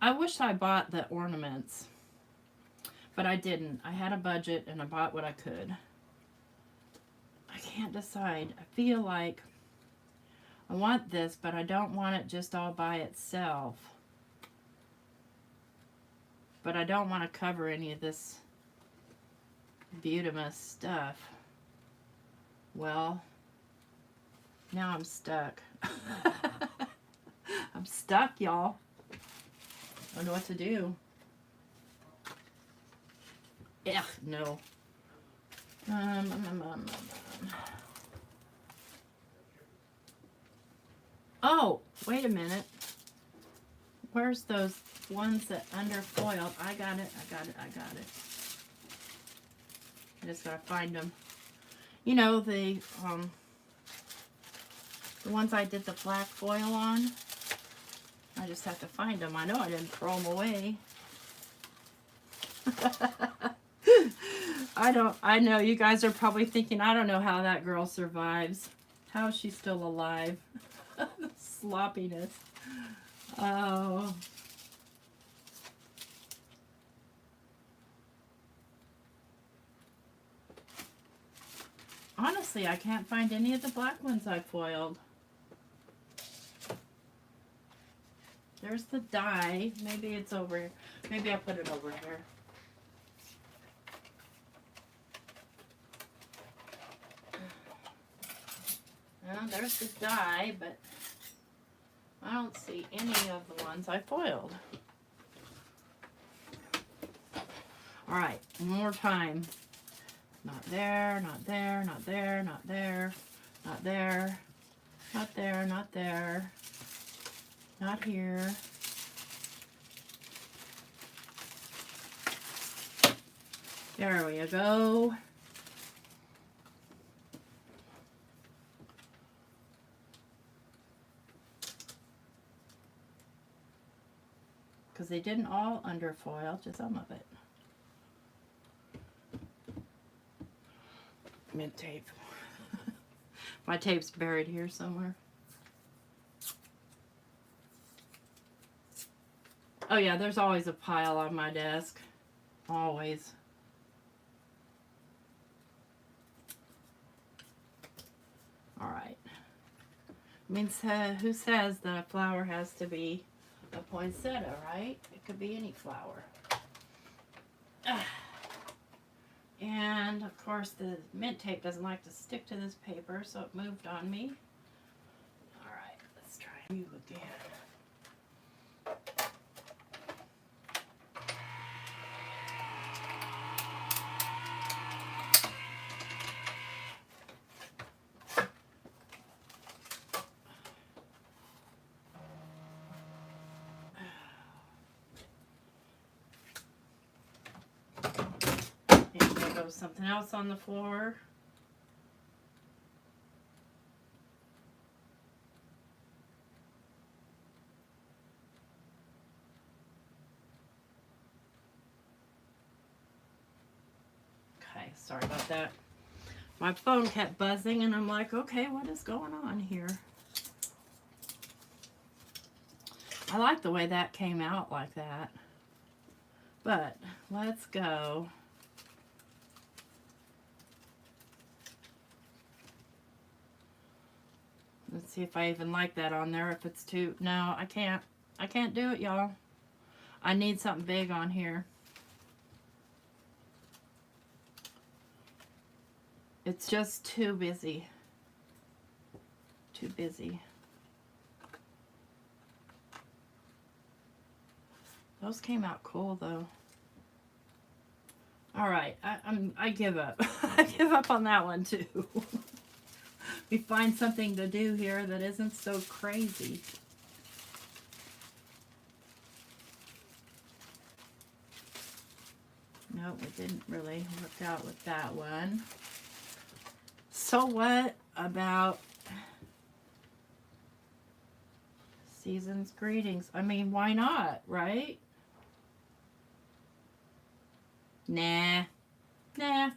I wish I bought the ornaments, but I didn't. I had a budget and I bought what I could. I can't decide. I feel like I want this, but I don't want it just all by itself. But I don't want to cover any of this Beautimus stuff. Well, now I'm stuck. I'm stuck, y'all. I don't know what to do. Ugh, no. Oh, wait a minute. Where's those ones that underfoiled? I got it. I just gotta find them. You know, the ones I did the black foil on. I just have to find them. I know I didn't throw them away. I know you guys are probably thinking, I don't know how that girl survives. How is she still alive? Sloppiness. Oh. Honestly, I can't find any of the black ones I foiled. There's the die. Maybe it's over here. Maybe I put it over here. Well, there's the die, but I don't see any of the ones I foiled. Alright, one more time. Not there, not there, not there, not there, not there, not there, not there, not here. There we go. Because they didn't all underfoil, just some of it. Mint tape. My tape's buried here somewhere. Oh yeah, there's always a pile on my desk. Always. Alright. I mean, who says that a flower has to be a poinsettia, right? It could be any flower. And of course the mint tape doesn't like to stick to this paper, so it moved on me. Alright, let's try you again. Something else on the floor. Okay, Sorry about that. My phone kept buzzing and I'm like, okay, what is going on here? I like the way that came out like that. But let's go. Let's see if I even like that on there. If it's too... No, I can't. I can't do it, y'all. I need something big on here. It's just too busy. Too busy. Those came out cool, though. All right, I give up. I give up on that one, too. We find something to do here that isn't so crazy. Nope, it didn't really work out with that one. So what about Season's Greetings? I mean, why not, right? Nah. Nah.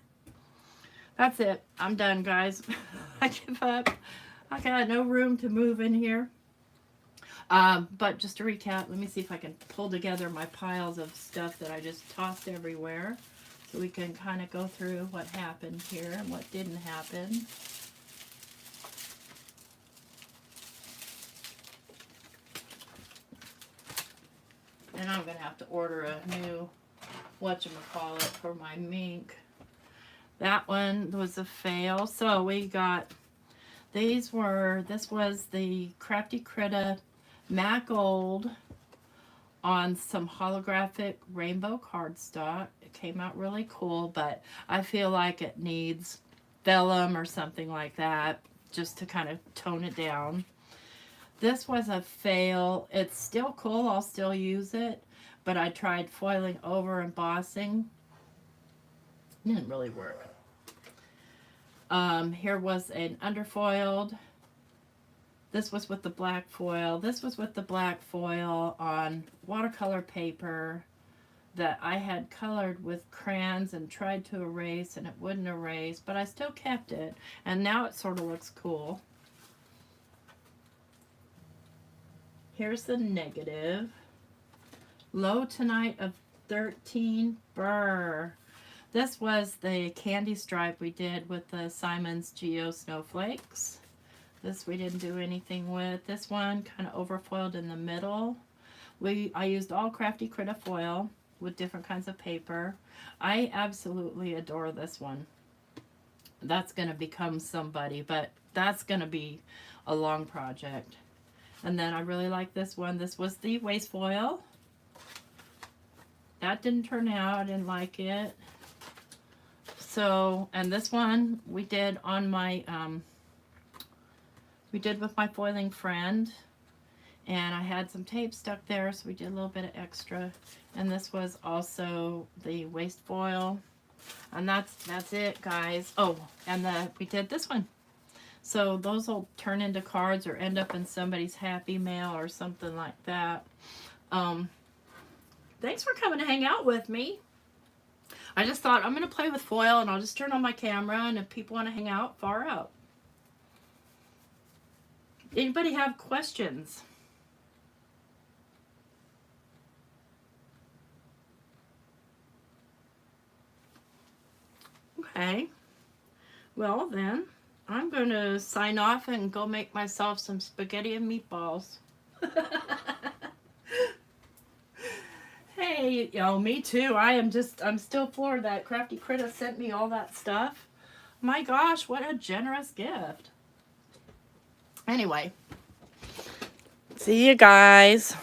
That's it. I'm done, guys. I give up. I got no room to move in here. But just to recap, let me see if I can pull together my piles of stuff that I just tossed everywhere. So we can kind of go through what happened here and what didn't happen. And I'm going to have to order a new whatchamacallit for my mink. That one was a fail. So we got, this was the Crafty Critta Matte Gold on some holographic rainbow cardstock. It came out really cool, but I feel like it needs vellum or something like that just to kind of tone it down. This was a fail. It's still cool. I'll still use it, but I tried foiling over embossing. It didn't really work. Here was an underfoiled. This was with the black foil. This was with the black foil on watercolor paper that I had colored with crayons and tried to erase, and it wouldn't erase, but I still kept it, and now it sort of looks cool. Here's the negative. Low tonight of 13 burr. This was the candy stripe we did with the Simon's Geo Snowflakes. This we didn't do anything with. This one kind of overfoiled in the middle. I used all Crafty Critta foil with different kinds of paper. I absolutely adore this one. That's going to become somebody, but that's going to be a long project. And then I really like this one. This was the waste foil. That didn't turn out. I didn't like it. So, and this one we did on my, we did with my foiling friend. And I had some tape stuck there, so we did a little bit of extra. And this was also the waste foil. And that's it, guys. Oh, and we did this one. So those will turn into cards or end up in somebody's happy mail or something like that. Thanks for coming to hang out with me. I just thought I'm going to play with foil and I'll just turn on my camera, and if people want to hang out, far out. Anybody have questions? Okay. Well then, I'm going to sign off and go make myself some spaghetti and meatballs. Hey, yo, me too. I'm still floored that Crafty Critta sent me all that stuff. My gosh, what a generous gift. Anyway, see you guys.